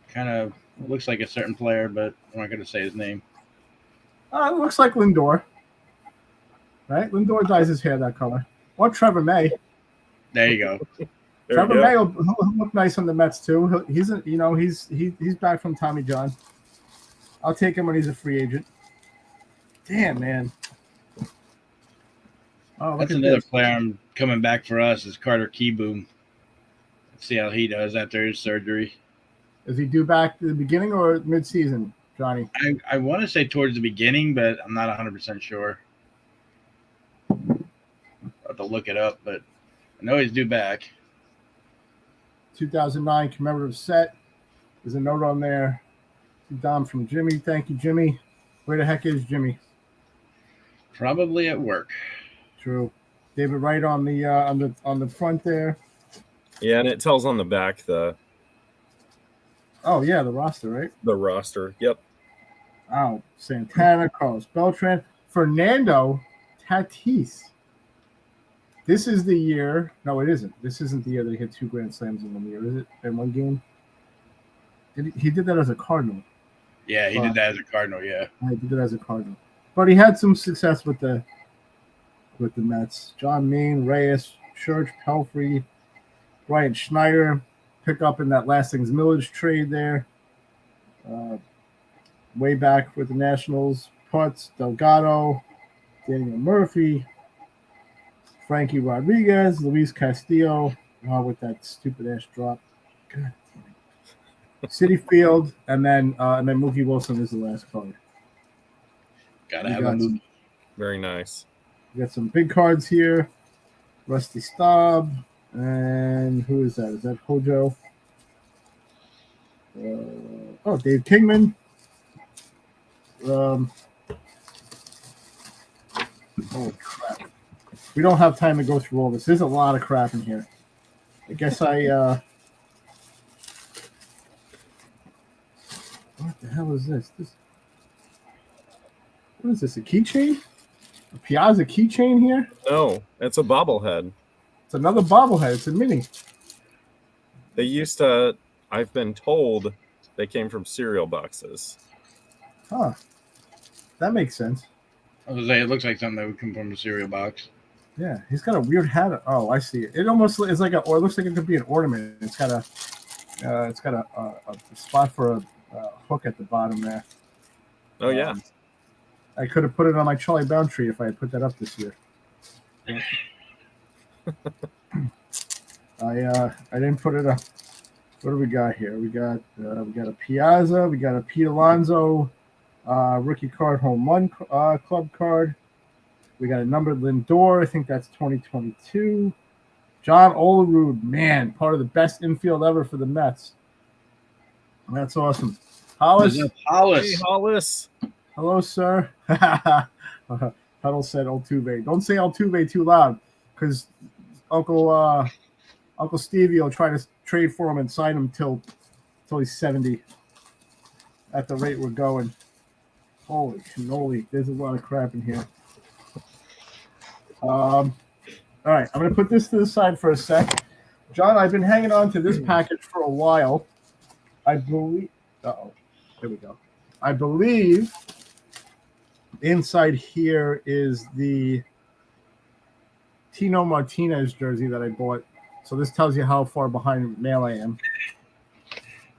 Kind of looks like a certain player, but I'm not going to say his name. It looks like Lindor, right? Lindor dyes his hair that color. Or Trevor May. There you go. Trevor May will look nice on the Mets too. He's back from Tommy John. I'll take him when he's a free agent. Damn, man. Oh, that's another player I'm coming back for us is Carter Keyboom. Let's see how he does after his surgery. Is he due back to the beginning or mid-season, Johnny? I want to say towards the beginning, but I'm not 100% sure. I'll have to look it up, but I know he's due back. 2009 commemorative set. There's a note on there. Dom from Jimmy. Thank you, Jimmy. Where the heck is Jimmy? Probably at work. True. David Wright on the front there. Yeah, and it tells on the back the roster, right? The roster. Yep. Oh, Santana, Carlos Beltran, Fernando Tatis. This is the year. No, it isn't. This isn't the year that he hit 2 grand slams in 1 year, is it? In one game? He did that as a Cardinal. Yeah, he did that as a Cardinal, yeah. He did that as a Cardinal. But he had some success with the Mets. John Maine, Reyes, Church, Pelfrey, Brian Schneider, pick up in that last thing's Millage trade there. Way back with the Nationals, Putz, Delgado, Daniel Murphy, Frankie Rodriguez, Luis Castillo, with that stupid ass drop. God damn it. City Field, and then Mookie Wilson is the last card. Gotta have a Mookie. Very nice. We got some big cards here. Rusty Staub. And who is that? Is that Hojo? Dave Kingman. Oh, crap. We don't have time to go through all this. There's a lot of crap in here. I guess what the hell is this? What is this, a keychain? A Piazza keychain here? No, it's a bobblehead. It's another bobblehead. It's a mini. They used to, I've been told, they came from cereal boxes. Huh. That makes sense. I was going to say, it looks like something that would come from a cereal box. Yeah, he's got a weird hat. Oh, I see it. It almost is like it looks like it could be an ornament. It's got a spot for a hook at the bottom there. Oh yeah. I could have put it on my Charlie Brown tree if I had put that up this year. I didn't put it up. What do we got here? We got a Piazza. We got a Pete Alonso rookie card, home run club card. We got a numbered Lindor. I think that's 2022. John Olerud, man, part of the best infield ever for the Mets. That's awesome. Hollis. Hey, Hollis. Hello, sir. Huddle said Altuve. Don't say Altuve too loud, because Uncle Stevie will try to trade for him and sign him till he's 70. At the rate we're going. Holy cannoli. There's a lot of crap in here. All right, I'm going to put this to the side for a sec. John, I've been hanging on to this package for a while. I believe – uh-oh. There we go. I believe inside here is the Tino Martinez jersey that I bought. So this tells you how far behind mail I am.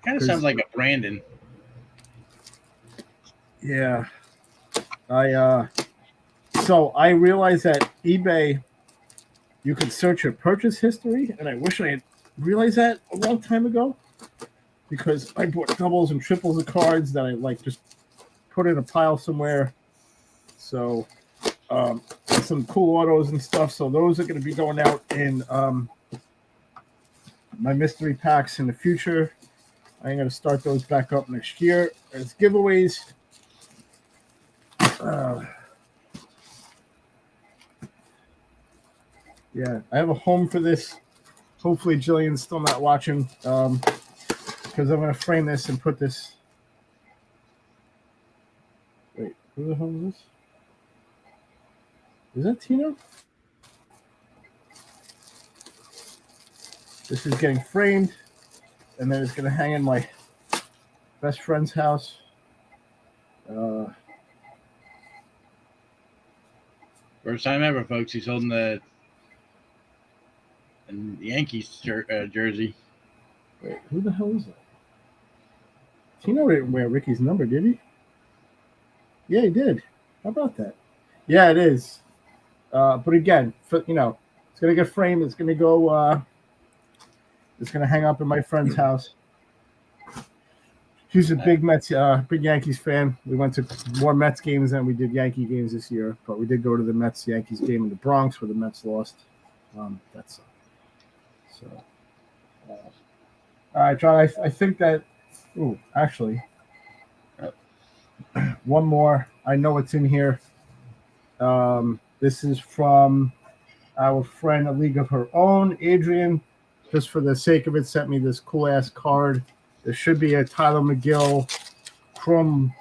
Kind of sounds like a Brandon. Yeah. So I realized that eBay, you could search your purchase history, and I wish I had realized that a long time ago, because I bought doubles and triples of cards that I just put in a pile somewhere. So some cool autos and stuff. So those are going to be going out in my mystery packs in the future. I'm going to start those back up next year as giveaways. Yeah, I have a home for this. Hopefully Jillian's still not watching, because I'm going to frame this and put this. Wait, who the hell is this? Is that Tino? This is getting framed, and then it's going to hang in my best friend's house. First time ever, folks. He's holding the Yankees jersey. Wait, who the hell is that? Tino didn't wear Ricky's number, did he? Yeah, he did. How about that? Yeah, it is. But again, it's going to get framed. It's going to go. It's going to hang up in my friend's house. He's a big big Yankees fan. We went to more Mets games than we did Yankee games this year, but we did go to the Mets-Yankees game in the Bronx where the Mets lost. That's so. All right, John. I think that. Ooh, actually, one more. I know it's in here. This is from our friend, A League of Her Own, Adrian. Just for the sake of it, sent me this cool ass card. There should be a Tyler McGill Chrome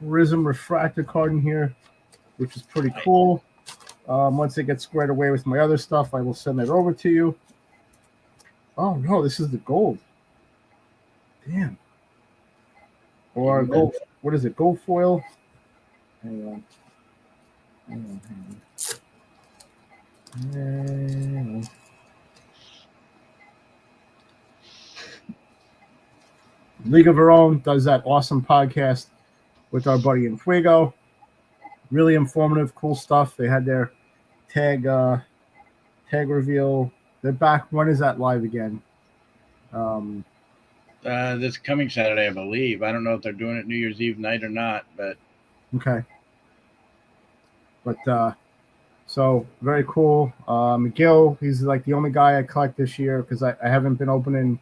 Prism Refractor card in here, which is pretty cool. Once it gets squared away with my other stuff, I will send that over to you. Oh, no, this is the gold. Damn. Or gold. What is it? Gold foil? Hang on. League of Her Own does that awesome podcast with our buddy in Fuego. Really informative, cool stuff. They had their tag reveal. They're back. When is that live again? This coming Saturday, I believe. I don't know if they're doing it New Year's Eve night or not, but okay. But so very cool. McGill, he's like the only guy I collect this year because I haven't been opening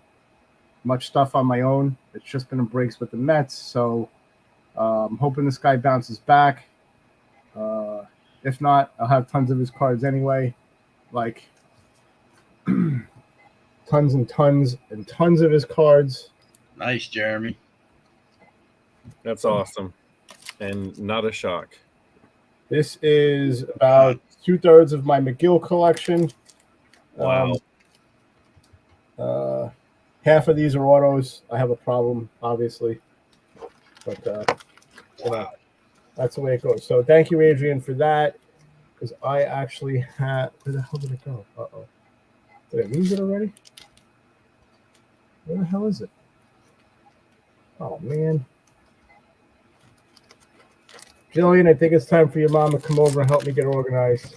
much stuff on my own. It's just been in breaks with the Mets. So I'm hoping this guy bounces back. If not, I'll have tons of his cards anyway. Like tons and tons and tons of his cards. Nice, Jeremy. That's awesome. And not a shock. This is about 2/3 of my McGill collection. Wow. Half of these are autos. I have a problem, obviously. But that's the way it goes. So thank you, Adrian, for that. Because I actually had – where the hell did it go? Uh-oh. Did I lose it already? Where the hell is it? Oh, man. Jillian, I think it's time for your mom to come over and help me get organized.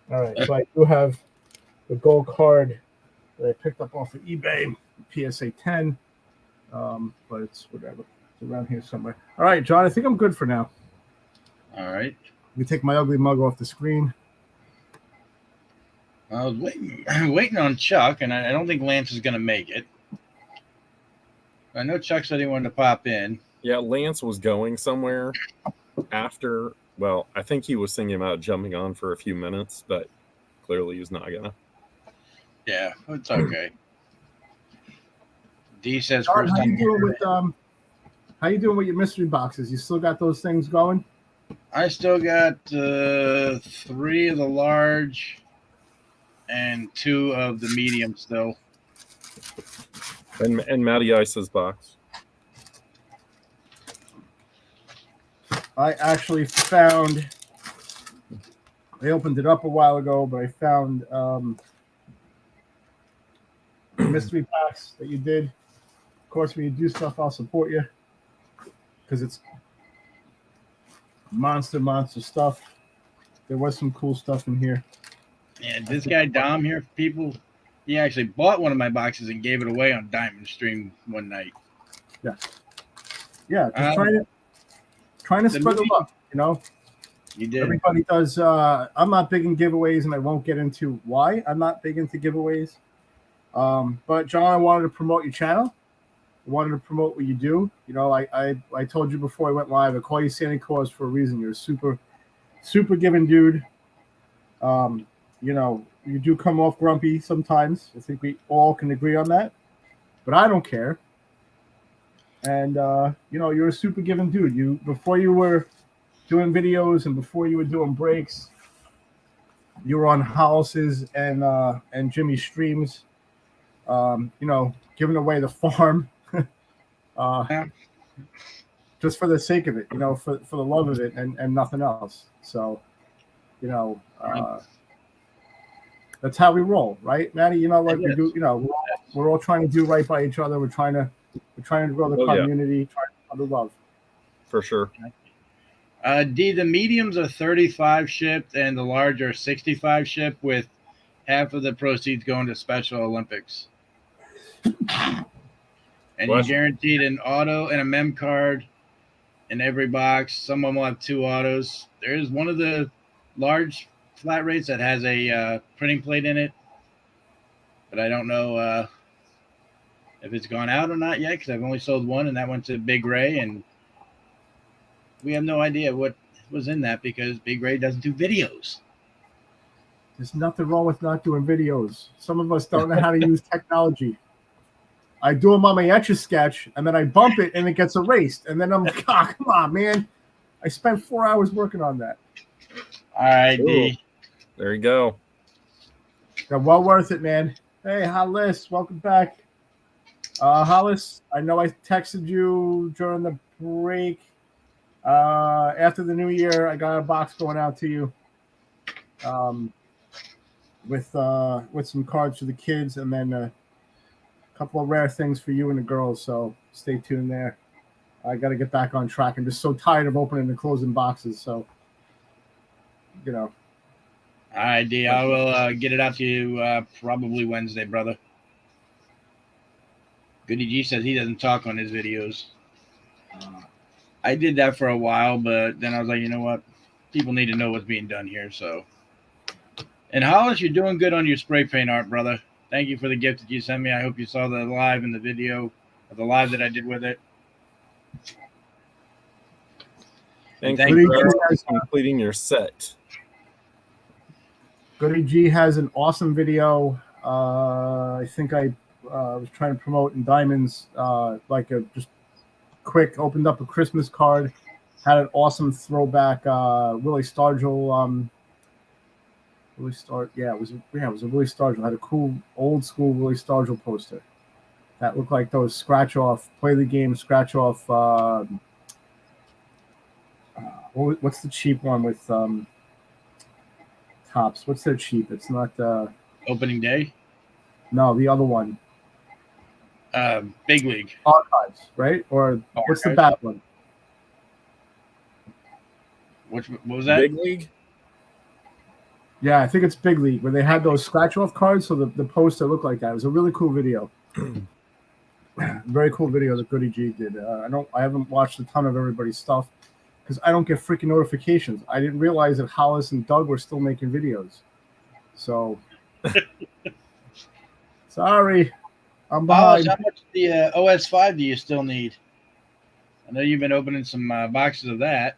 All right. So I do have the gold card that I picked up off of eBay. PSA 10, but it's whatever. It's around here somewhere. All right, John, I think I'm good for now. All right. Let me take my ugly mug off the screen. I was waiting on Chuck, and I don't think Lance is going to make it. I know Chuck said he wanted to pop in. Yeah, Lance was going somewhere after. Well, I think he was thinking about jumping on for a few minutes, but clearly he's not gonna. Yeah, it's okay. D says John, first how time. you doing with how you doing with your mystery boxes? You still got those things going? I still got 3 of the large and 2 of the medium still. And Matty Ice's box. I actually found. I opened it up a while ago, but I found mystery packs that you did. Of course, when you do stuff, I'll support you because it's monster stuff. There was some cool stuff in here. Yeah, this guy Dom here, people, he actually bought one of my boxes and gave it away on Diamond Stream one night. Yeah, just trying to spread the love. You know, You did. everybody does. I'm not big in giveaways, and I won't get into why I'm not big into giveaways. But John, I wanted to promote your channel. I wanted to promote what you do. You know, I told you before I went live, I call you Santa Claus for a reason. You're a super giving dude. You know, you do come off grumpy sometimes. I think we all can agree on that. But I don't care. And you know, you're a super giving dude. You before you were doing videos and before you were doing breaks, you were on Hollis's and Jimmy's streams. You know, giving away the farm. Just for the sake of it, you know, for the love of it and nothing else. So, you know, that's how we roll, right, Matty? You know, like we do, you know, we're all trying to do right by each other. We're trying to grow the community, trying to grow the love. For sure. D, the mediums are 35 shipped and the large are 65 shipped, with half of the proceeds going to Special Olympics. And you're guaranteed an auto and a mem card in every box. Some of them will have 2 autos. There's one of the large flat rates that has a printing plate in it, but I don't know if it's gone out or not yet, because I've only sold one, and that went to Big Ray, and we have no idea what was in that because Big Ray doesn't do videos. There's nothing wrong with not doing videos. Some of us don't know how to use technology. I do them on my Etch-a-Sketch, and then I bump it, and it gets erased. And then I'm like, oh, come on, man. I spent 4 hours working on that. All right, D. There you go. Yeah, well worth it, man. Hey, Hollis, welcome back. Hollis, I know I texted you during the break. After the new year, I got a box going out to you with some cards for the kids, and then a couple of rare things for you and the girls. So stay tuned there. I got to get back on track. I'm just so tired of opening and closing boxes. So, you know. All right, D. I will get it out to you probably Wednesday, brother. Goody G says he doesn't talk on his videos. I did that for a while, but then I was like, you know what? People need to know what's being done here. So, and Hollis, you're doing good on your spray paint art, brother. Thank you for the gift that you sent me. I hope you saw the live and the video of the live that I did with it. Thank you for completing your set. Goody G has an awesome video. I think I was trying to promote in Diamonds, like a just quick, opened up a Christmas card, had an awesome throwback Willie Stargell. It was a Willie Stargell. Had a cool old school Willie Stargell poster that looked like those scratch off, play the game, scratch off. What's the cheap one with Tops? What's their cheap? It's not Opening day. No, the other one. Big League. Archives, right? Or what's the bad one? What was that? Big League? Yeah, I think it's Big League, where they had those scratch-off cards, so the poster looked like that. It was a really cool video. Very cool video that Goody G did. I haven't watched a ton of everybody's stuff because I don't get freaking notifications. I didn't realize that Hollis and Doug were still making videos. So sorry, I'm Hollis, behind. how much of the OS5 do you still need? I know you've been opening some boxes of that.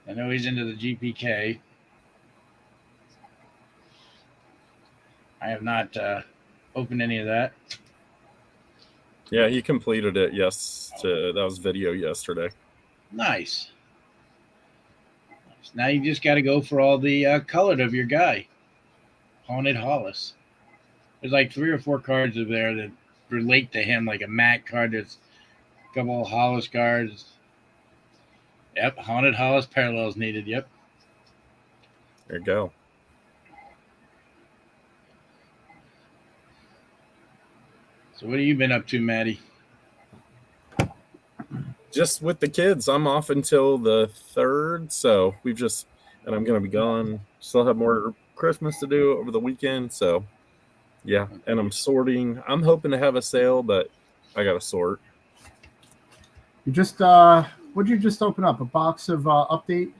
I know he's into the GPK. I have not opened any of that. Yeah, he completed it. Yes, that was video yesterday. Nice. Now you just got to go for all the colored of your guy, Haunted Hollis. There's like 3 or 4 cards over there that relate to him, like a Mac card. There's a couple of Hollis cards. Yep, Haunted Hollis parallels needed. Yep. There you go. So what have you been up to, Maddie? Just with the kids. I'm off until the 3rd, so and I'm going to be gone. Still have more Christmas to do over the weekend, so yeah. And I'm sorting. I'm hoping to have a sale, but I got to sort. You just what did you just open up? A box of update?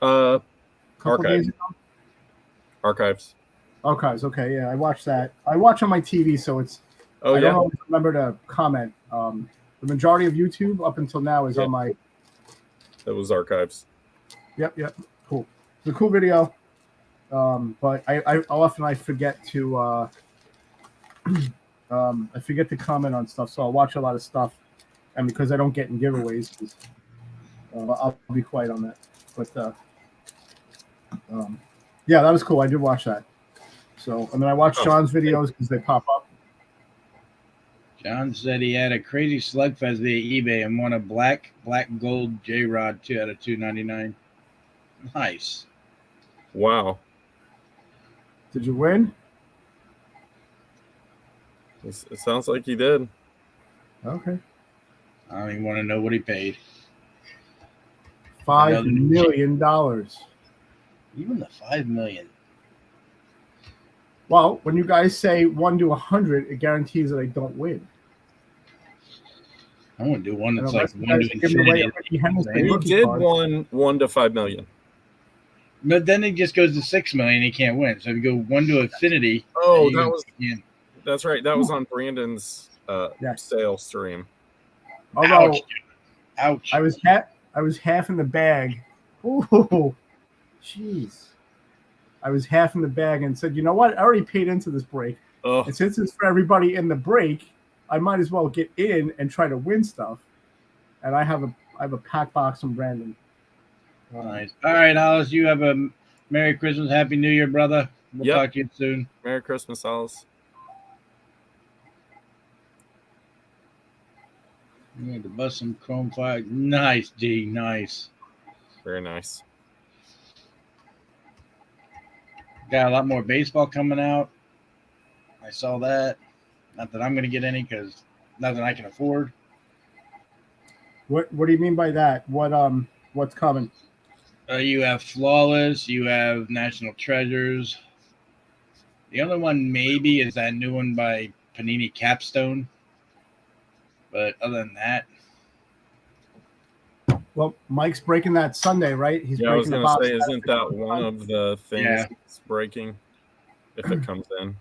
Couple Archive. days ago? Archives. Archives. Okay, yeah, I watched that. I watch on my TV, so it's. Oh, I yeah. don't always remember to comment. The majority of YouTube up until now is on my. That was Archives. Yep. Cool. It's a cool video. But I often forget to I forget to comment on stuff, so I'll watch a lot of stuff, and because I don't get in giveaways, I'll be quiet on that. But yeah, that was cool. I did watch that. So and then I watched John's videos because they pop up. John said he had a crazy slugfest via eBay and won a black gold J-Rod 2 out of 299. Nice. Wow. Did you win? It sounds like he did. Okay. I don't even want to know what he paid. $5 million. Even the $5 million. Well, when you guys say 1 to 100, it guarantees that I don't win. I want to do one that's like 1 to infinity. You did 1 to 5 million. But then it just goes to 6 million. He can't win. So if you go 1 to infinity. Oh, that's right. That was on Brandon's sales stream. Although, ouch. I was half in the bag. Oh, jeez. I was half in the bag and said, you know what? I already paid into this break. Oh. And since it's for everybody in the break, I might as well get in and try to win stuff. And I have a pack box from Brandon. Nice. All right, Alice, you have a Merry Christmas, Happy New Year, brother. We'll talk to you soon. Merry Christmas, Alice. You need to bust some chrome fire. Nice, D. Nice. Very nice. Got a lot more baseball coming out. I saw that. Not that I'm going to get any because nothing I can afford. What do you mean by that? What's coming? You have Flawless. You have National Treasures. The only one maybe is that new one by Panini Capstone. But other than that. Well, Mike's breaking that Sunday, right? He's I was breaking going to say, isn't that one of the things it's breaking if it comes in?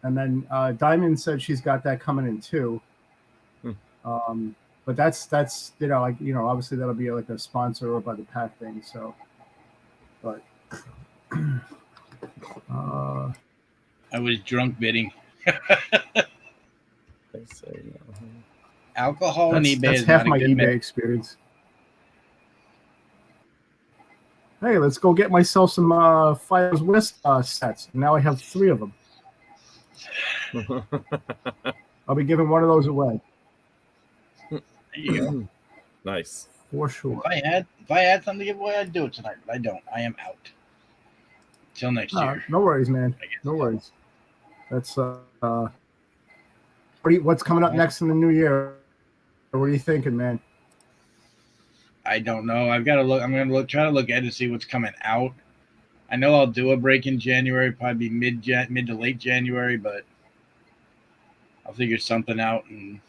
And then Diamond said she's got that coming in too. But that's obviously that'll be like a sponsor or by the pack thing. So, but I was drunk bidding. They say no. Alcohol and eBay that's is half not my a good eBay mix. experience. Hey, let's go get myself some Fires West sets. Now I have 3 of them. I'll be giving one of those away. There you go. Nice. For sure. If I had something to give away, I'd do it tonight, but I don't. I am out. Till next year. No worries, man. No worries. That's what's coming up next in the new year? What are you thinking, man? I don't know. I've got to look. I'm going to try to look ahead to see what's coming out. I know I'll do a break in January, probably mid to late January, but I'll figure something out and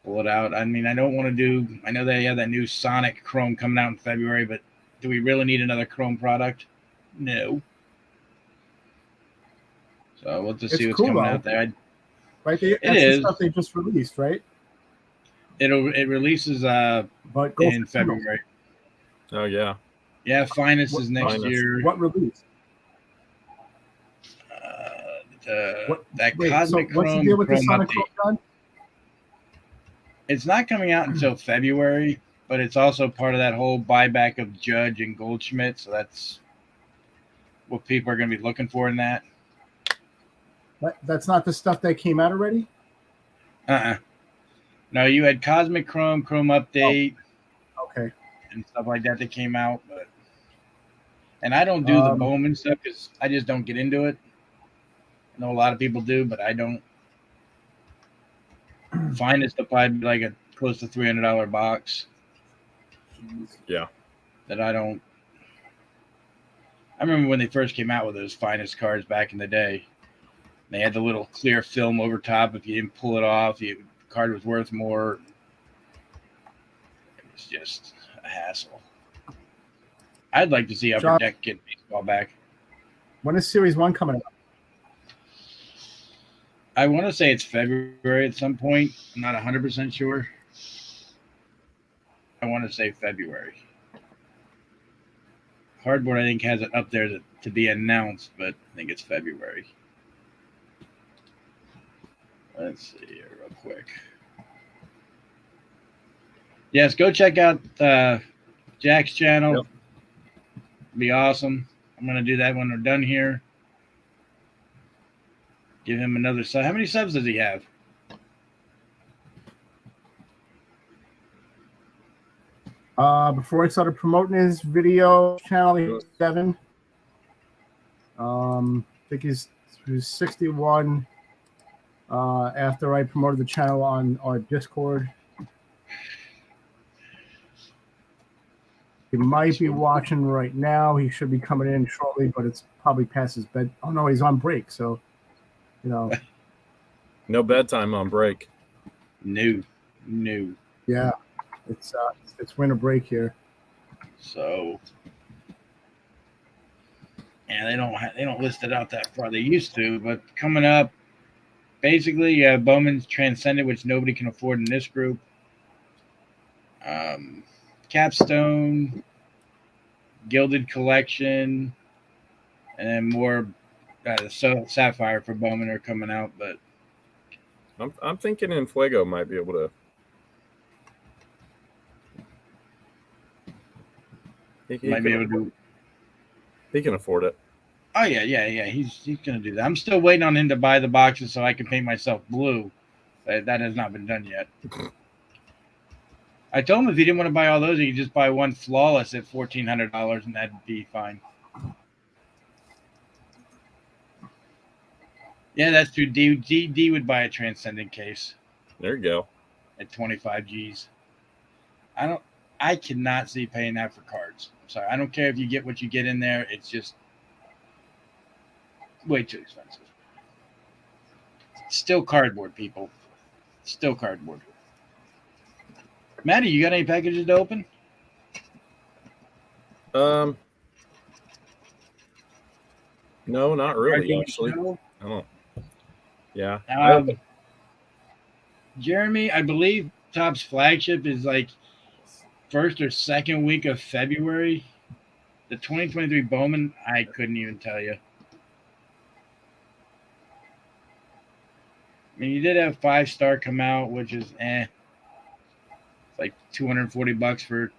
pull it out. I mean, I don't want to do. I know they have that new Sonic Chrome coming out in February, but do we really need another Chrome product? No. So we'll just see what's cool, coming though. out there. Right, It that's is. the stuff they just released, right? It releases but go in February. Oh yeah. Yeah, Finest is next year. What release? Cosmic Chrome. What's the deal with the Sonic update. Chrome? It's not coming out until February, but it's also part of that whole buyback of Judge and Goldschmidt. So that's what people are going to be looking for in that. That's not the stuff that came out already? No, you had Cosmic Chrome, Chrome Update. Oh. Okay. And stuff like that came out. And I don't do the Bowman stuff because I just don't get into it. I know a lot of people do, but I don't. Finest will probably be like a close to $300 box. Yeah. That I don't. I remember when they first came out with those Finest cards back in the day. They had the little clear film over top. If you didn't pull it off, the card was worth more. It was just a hassle. I'd like to see Upper Deck get baseball back. When is Series 1 coming out? I want to say it's February at some point. I'm not 100% sure. I want to say February. Cardboard, I think, has it up there to be announced, but I think it's February. Let's see here real quick. Yes, go check out Jack's channel. Yep. Be awesome. I'm going to do that when we're done here. Give him another sub. How many subs does he have? Before I started promoting his video channel, he was 7. I think he was 61 after I promoted the channel on our Discord. He might be watching right now. He should be coming in shortly, but it's probably past his bed. Oh, no, he's on break, so, you know. No bedtime on break. No. Yeah, it's winter break here. So, and they don't list it out that far. They used to, but coming up, basically, Bowman's Transcendent, which nobody can afford in this group. Capstone, Gilded Collection, and then more Sapphire for Bowman are coming out. But I'm thinking Infuego might be able to. He can afford it. Oh yeah. He's gonna do that. I'm still waiting on him to buy the boxes so I can paint myself blue. That has not been done yet. I told him if he didn't want to buy all those, he could just buy one Flawless at $1,400, and that'd be fine. Yeah, that's true. D would buy a Transcendent case. There you go. At 25 G's. I cannot see paying that for cards. I'm sorry. I don't care if you get what you get in there. It's just way too expensive. Still cardboard, people. Still cardboard. Maddie, you got any packages to open? No, not really, actually. I don't. Yeah. Jeremy, I believe Topps flagship is like first or second week of February. The 2023 Bowman, I couldn't even tell you. I mean, you did have 5-star come out, which is It's like $240 for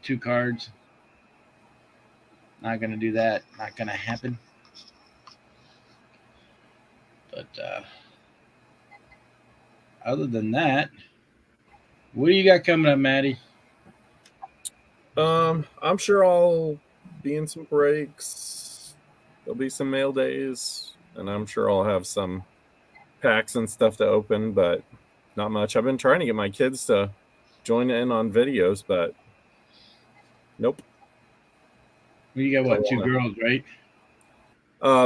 2 cards. Not gonna do that. Not gonna happen. But other than that, what do you got coming up, Maddie? I'm sure I'll be in some breaks. There'll be some mail days, and I'm sure I'll have some packs and stuff to open, but not much. I've been trying to get my kids to join in on videos, but nope. You got what? 2 girls, right?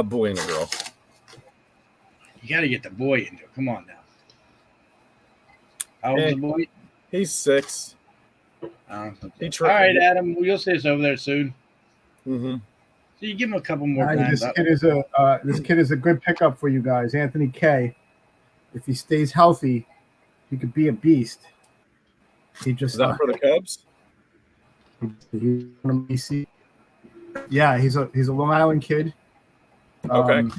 Boy and a girl. You got to get the boy into it. Come on now. How old is the boy? He's 6. All right, Adam. You'll see us over there soon. Mm-hmm. So you give him a couple more times. This kid is a good pickup for you guys. Anthony K. If he stays healthy, he could be a beast. He just is that for the Cubs? Yeah, he's a Long Island kid. Okay.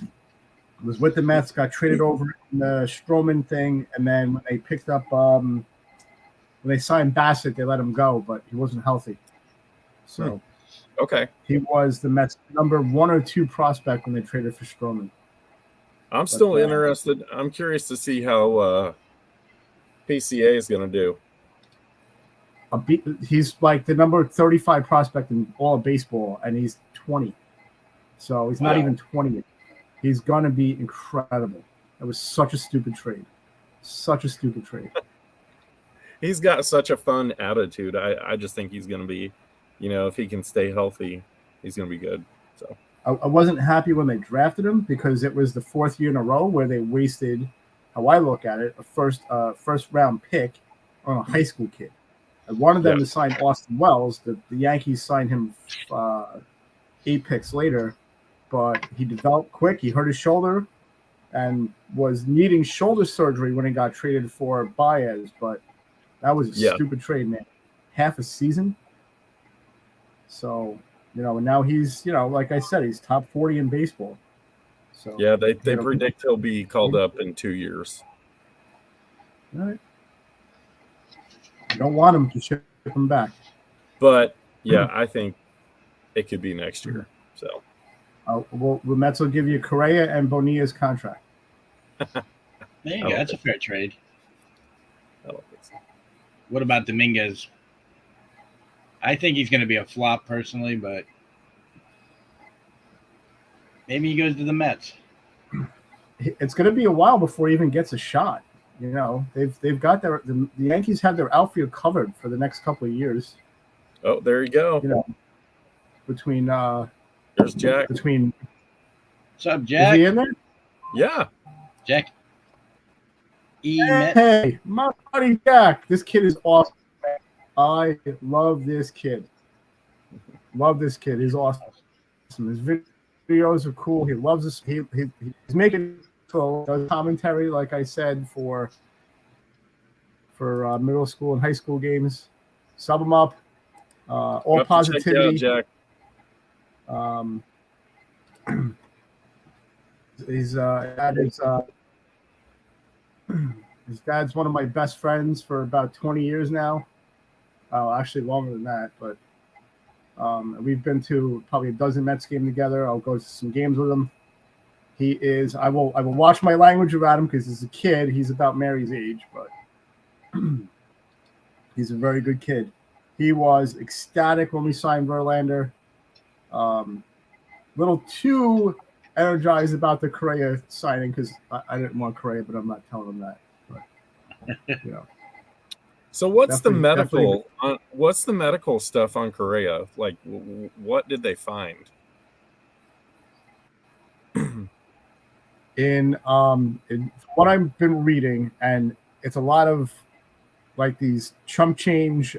Was with the Mets, got traded over in the Stroman thing, and then when they picked up when they signed Bassett, they let him go, but he wasn't healthy. So okay. He was the Mets' number 1 or 2 prospect when they traded for Stroman. I'm still interested. I'm curious to see how PCA is going to do. He's like the number 35 prospect in all of baseball, and he's 20. So he's not even 20 yet. He's going to be incredible. That was such a stupid trade. Such a stupid trade. He's got such a fun attitude. I just think he's going to be, if he can stay healthy, he's going to be good. So I wasn't happy when they drafted him because it was the 4th year in a row where they wasted, how I look at it, a first round pick on a high school kid. I wanted them to sign Austin Wells. The Yankees signed him 8 picks later, but he developed quick. He hurt his shoulder and was needing shoulder surgery when he got traded for Baez. But that was a stupid trade, man. Half a season. So, and now he's, like I said, he's top 40 in baseball. So yeah, they predict he'll be called up in 2 years. All right. I don't want him to ship him back. But, yeah, I think it could be next year. So, well, the Mets will give you Correa and Bonilla's contract. There you go. That's a fair trade. I don't think so. What about Dominguez? I think he's going to be a flop personally, but maybe he goes to the Mets. It's going to be a while before he even gets a shot. They've got the Yankees have their outfield covered for the next couple of years. Oh, there you go. Between there's Jack. What's up, Jack? Is he in there? Yeah. Jack. Hey, my buddy Jack. This kid is awesome. I love this kid. Love this kid. He's awesome. His videos are cool. He loves this. He's making commentary, like I said, for middle school and high school games. Sub him up. All positivity. Check it out, Jack. His dad's one of my best friends for about 20 years now. Actually longer than that, but we've been to probably a dozen Mets games together. I'll go to some games with him. He is. I will watch my language about him because he's a kid. He's about Mary's age, but he's a very good kid. He was ecstatic when we signed Verlander. Little too energized about the Correa signing because I didn't want Correa, but I'm not telling him that. But So what's the medical stuff on Correa? Like, what did they find? In what I've been reading, and it's a lot of like these chump change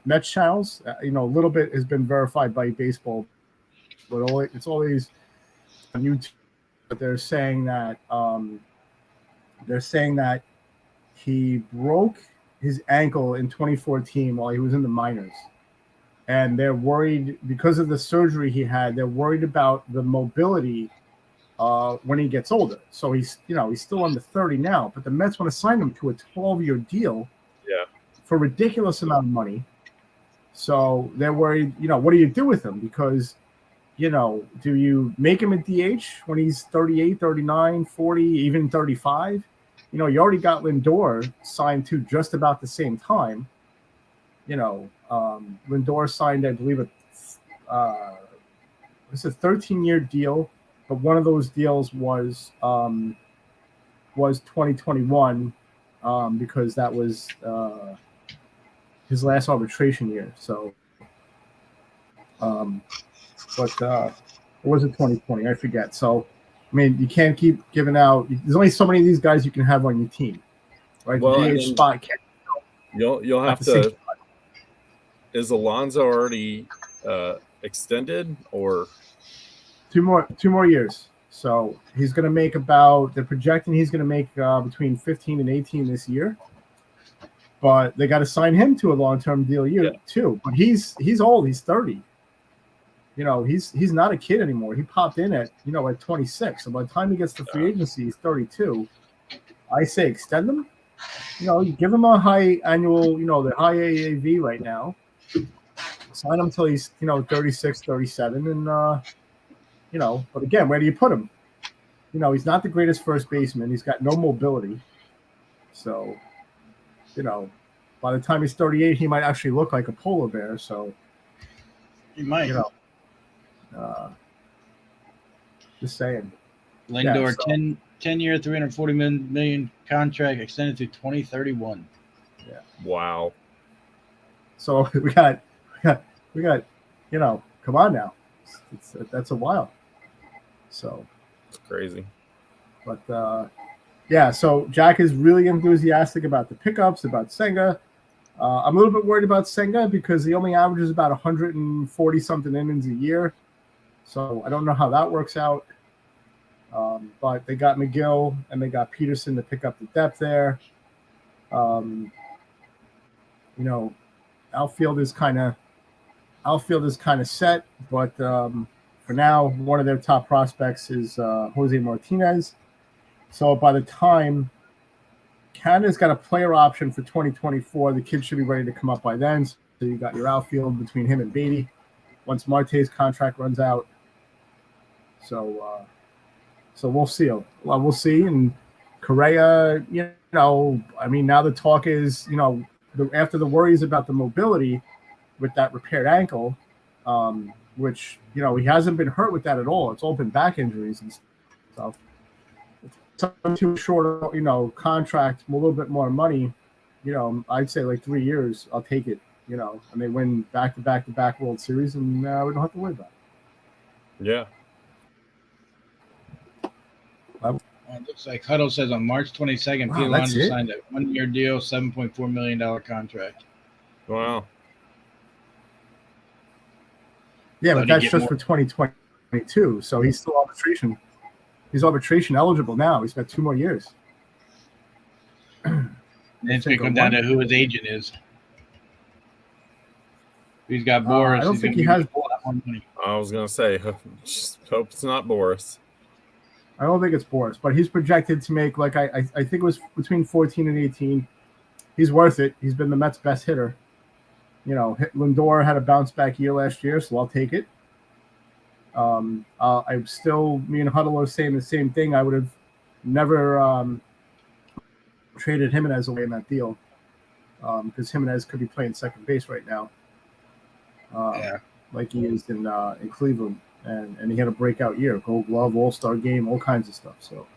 Mets channels. A little bit has been verified by baseball, but it's all these on YouTube. But they're saying that he broke his ankle in 2014 while he was in the minors, and they're worried because of the surgery he had. They're worried about the mobility when he gets older. So he's still under 30 now, but the Mets want to sign him to a 12-year deal for a ridiculous amount of money. So they're worried, what do you do with him? Because, do you make him a DH when he's 38, 39, 40, even 35? You already got Lindor signed to just about the same time. Lindor signed, I believe, it's a 13-year deal. But one of those deals was 2021 because that was his last arbitration year. So but or was it 2020? I forget. So, I mean, you can't keep giving out. There's only so many of these guys you can have on your team, right? Well, the DH spot can't you'll have the to. 65. Is Alonso already extended or? 2 more years. So he's going to make about. They're projecting he's going to make between 15 and 18 this year. But they got to sign him to a long-term deal too. But he's old. He's 30. You know, he's not a kid anymore. He popped in at 26. So by the time he gets to free agency, he's 32. I say extend him. You know, you give him a high annual, the high AAV right now. Sign him until he's 36, 37, and but again, where do you put him? He's not the greatest first baseman. He's got no mobility. So, by the time he's 38, he might actually look like a polar bear. So he might. Just saying. Lindor, 10-year, $340 million contract extended to 2031. Yeah. Wow. So we got, come on now. That's a while. So it's crazy. But so Jack is really enthusiastic about the pickups, about Senga. I'm a little bit worried about Senga because he only averages about 140 something innings a year. So I don't know how that works out. But they got McGill and they got Peterson to pick up the depth there. Outfield is kind of set, but for now, one of their top prospects is Jose Martinez. So by the time Canada's got a player option for 2024, the kid should be ready to come up by then. So you got your outfield between him and Beatty once Marte's contract runs out. So we'll see. We'll see. And Correa, now the talk is, after the worries about the mobility with that repaired ankle, which, he hasn't been hurt with that at all. It's all been back injuries and stuff. It's too short, contract, a little bit more money, I'd say like 3 years, I'll take it, and they win back-to-back World Series, and we don't have to worry about it. Yeah. It looks like Huddle says on March 22nd, Pete Alonso signed a 1-year deal, $7.4 million contract. Wow. Yeah, but that's just for 2022. So he's still arbitration. He's arbitration eligible now. He's got 2 more years. It's going to come down to who his agent is. He's got Boris. I don't think he has Boris. I was going to say, just hope it's not Boris. I don't think it's Boris, but he's projected to make, like, I think it was between 14 and 18. He's worth it. He's been the Mets' best hitter. Lindor had a bounce-back year last year, so I'll take it. I'm still, me and Huddle are saying the same thing. I would have never traded Jimenez away in that deal because Jimenez could be playing second base right now, like he is in Cleveland. And he had a breakout year, Gold Glove, All-Star game, all kinds of stuff. So,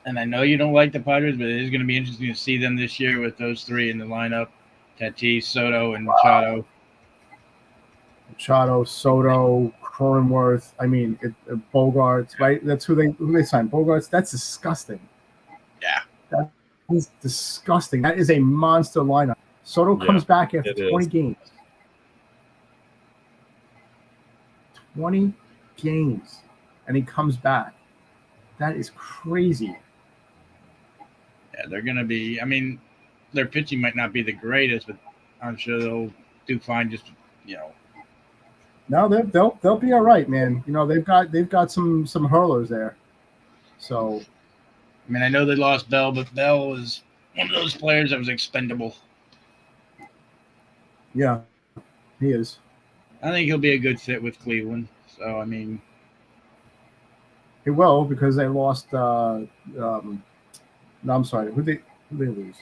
and I know you don't like the Padres, but it is going to be interesting to see them this year with those 3 in the lineup: Tatis, Soto, and Machado. Soto, Cronenworth. I mean, Bogarts, right? That's who they signed. Bogarts. That's disgusting. Yeah, that is disgusting. That is a monster lineup. Soto comes back after 20 games. 20 games, and he comes back. That is crazy. Yeah, they're going to be. I mean, their pitching might not be the greatest, but I'm sure they'll do fine. Just No, they'll be all right, man. They've got some hurlers there. So, I mean, I know they lost Bell, but Bell was one of those players that was expendable. Yeah, he is. I think he'll be a good fit with Cleveland. So, I mean, he will because they lost. No, I'm sorry. Who they lose?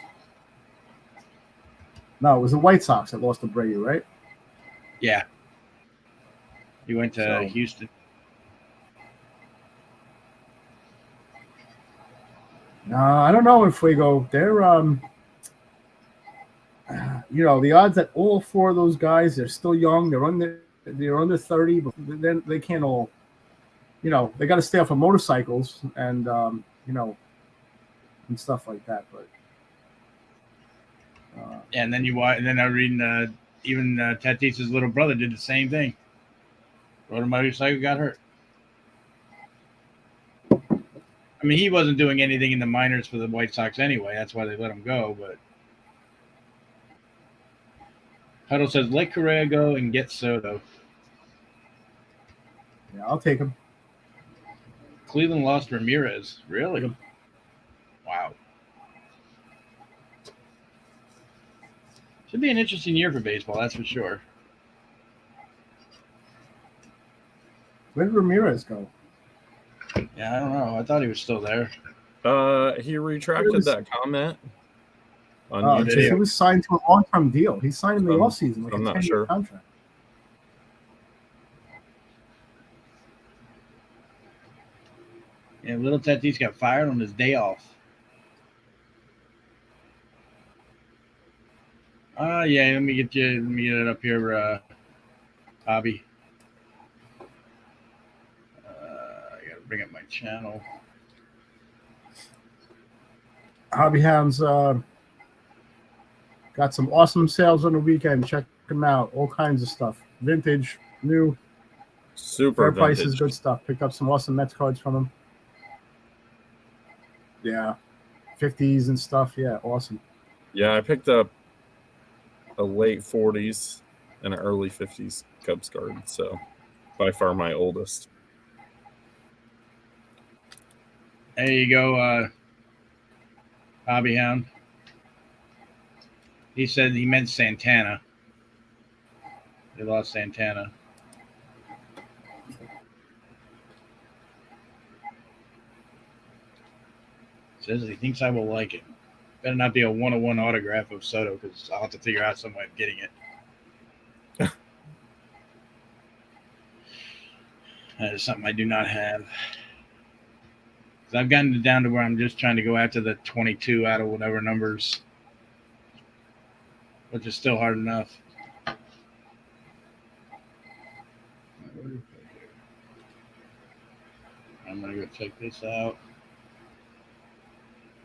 No, it was the White Sox that lost to Brady, right? Yeah. He went to Houston. I don't know if Fuego. They're the odds that all 4 of those guys, they're still young. They're they're under 30, but then they can't all, you know, they got to stay off of motorcycles and you know, and stuff like that. But and then and then I'm reading even Tatis's little brother did the same thing. Rode a motorcycle, got hurt. I mean, he wasn't doing anything in the minors for the White Sox anyway. That's why they let him go. But Huddle says, let Correa go and get Soto. yeah, I'll take him. Cleveland lost Ramirez. Really? Yeah. Wow. Should be an interesting year for baseball, that's for sure. Where did Ramirez go? Yeah, I don't know. I thought he was still there. He retracted that comment on YouTube. He was signed to a long-term deal. He signed in the offseason, like I'm a not 10-year sure. contract. Yeah, little Tatis got fired on his day off. Yeah, let me get it up here, Bobby. I gotta bring up my channel. Hobby Hounds got some awesome sales on the weekend. Check them out. All kinds of stuff. Vintage, new, super fair prices, good stuff. Picked up some awesome Mets cards from them. Yeah. 50s and stuff. Yeah, awesome. Yeah, I picked up a late 40s and an early 50s Cubs card. So by far my oldest. There you go, Hobby Hound. He said he meant Santana. They lost Santana. Says he thinks I will like it. Better not be a 101 autograph of Soto because I'll have to figure out some way of getting it. That is something I do not have. I've gotten down to where I'm just trying to go after the 22 out of whatever numbers, which is still hard enough. I'm going to go check this out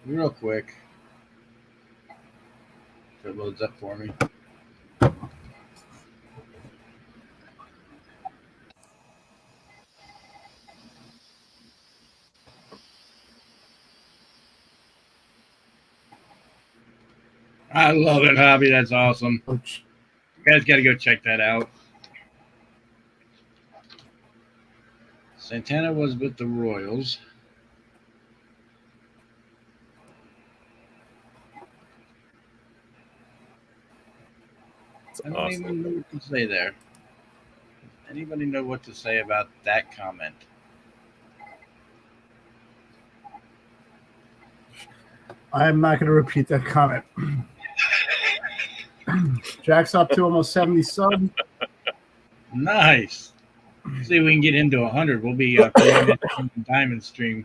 real quick. If it loads up for me. I love it, Hobby. That's awesome. You guys got to go check that out. Santana was with the Royals. I don't even know what to say there. Anybody know what to say about that comment? I'm not going to repeat that comment. Jack's up to almost 70 subs. Nice. See if we can get into 100. We'll be Diamond Stream.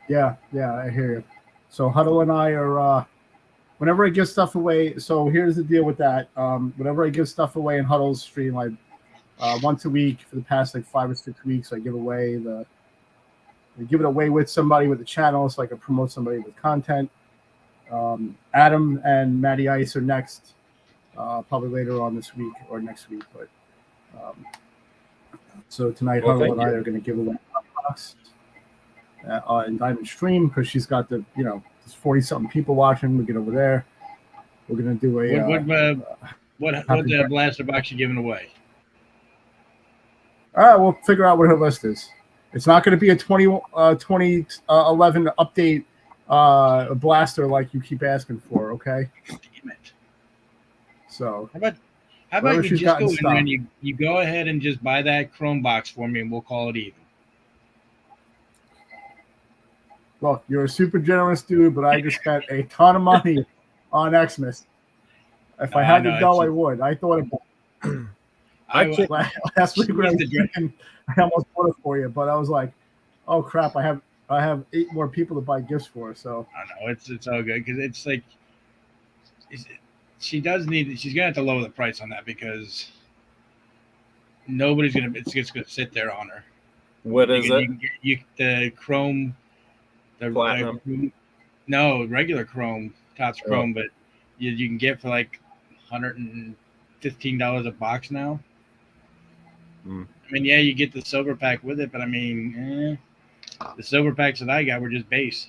Yeah, I hear you. So Huddle and I are, whenever I give stuff away, so here's the deal with that. Whenever I give stuff away in Huddle's stream, like once a week for the past like 5 or 6 weeks, I give it away with somebody with the channel so I can promote somebody with content. Adam and Matty Ice are next, probably later on this week or next week. But so tonight, Huddle and I are going to give away a box in Diamond Stream because she's got the, you know, there's 40-something people watching. We get over there. We're going to do a what blaster box you giving away? All right, we'll figure out what her list is. It's not going to be a 2011 update blaster like you keep asking for, okay? Damn it. So how about you just go in there and you go ahead and just buy that Chrome box for me and we'll call it even. Look, you're a super generous dude, but I just spent a ton of money on Xmas. If I had to go, I would. I thought about last week when I was drinking, I almost bought it for you, but I was like, oh crap, I have 8 more people to buy gifts for. So I know it's all good because it's like she does need. She's gonna have to lower the price on that because nobody's gonna. It's just gonna sit there on her. What is it? The chrome, Platinum? No, regular chrome, Topps chrome, but you can get for like $115 a box now. Mm. I mean, yeah, you get the silver pack with it, but I mean, the silver packs that I got were just base.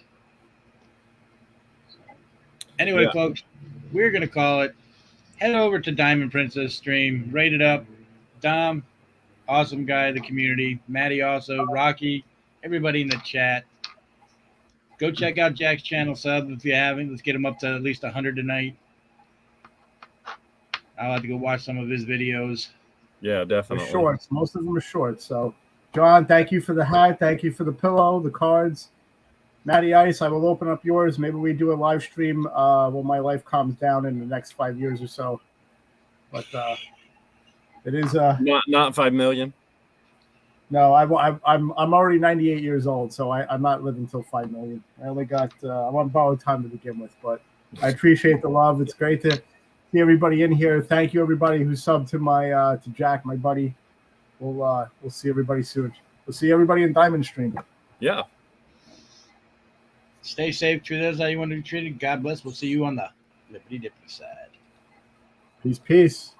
Anyway, folks, we're gonna call it. Head over to Diamond Princess stream, rate it up. Dom, awesome guy of the community. Maddie also, Rocky, everybody in the chat. Go check out Jack's channel sub if you haven't. Let's get him up to at least 100 tonight. I'll have to go watch some of his videos. Yeah, definitely. They're shorts. Most of them are shorts. So, John, thank you for the hat. Thank you for the pillow, the cards. Matty Ice, I will open up yours. Maybe we do a live stream when my life calms down in the next 5 years or so. But it is not 5 million. No, I'm already 98 years old, so I'm not living until 5 million. I only got I'm on borrowed time to begin with, but I appreciate the love. It's great to see everybody in here. Thank you everybody who subbed to my to Jack, my buddy. We'll see everybody soon. We'll see everybody in Diamond Stream. Yeah. Stay safe. Treat us how you want to be treated. God bless. We'll see you on the Lippity Dippity side. Peace.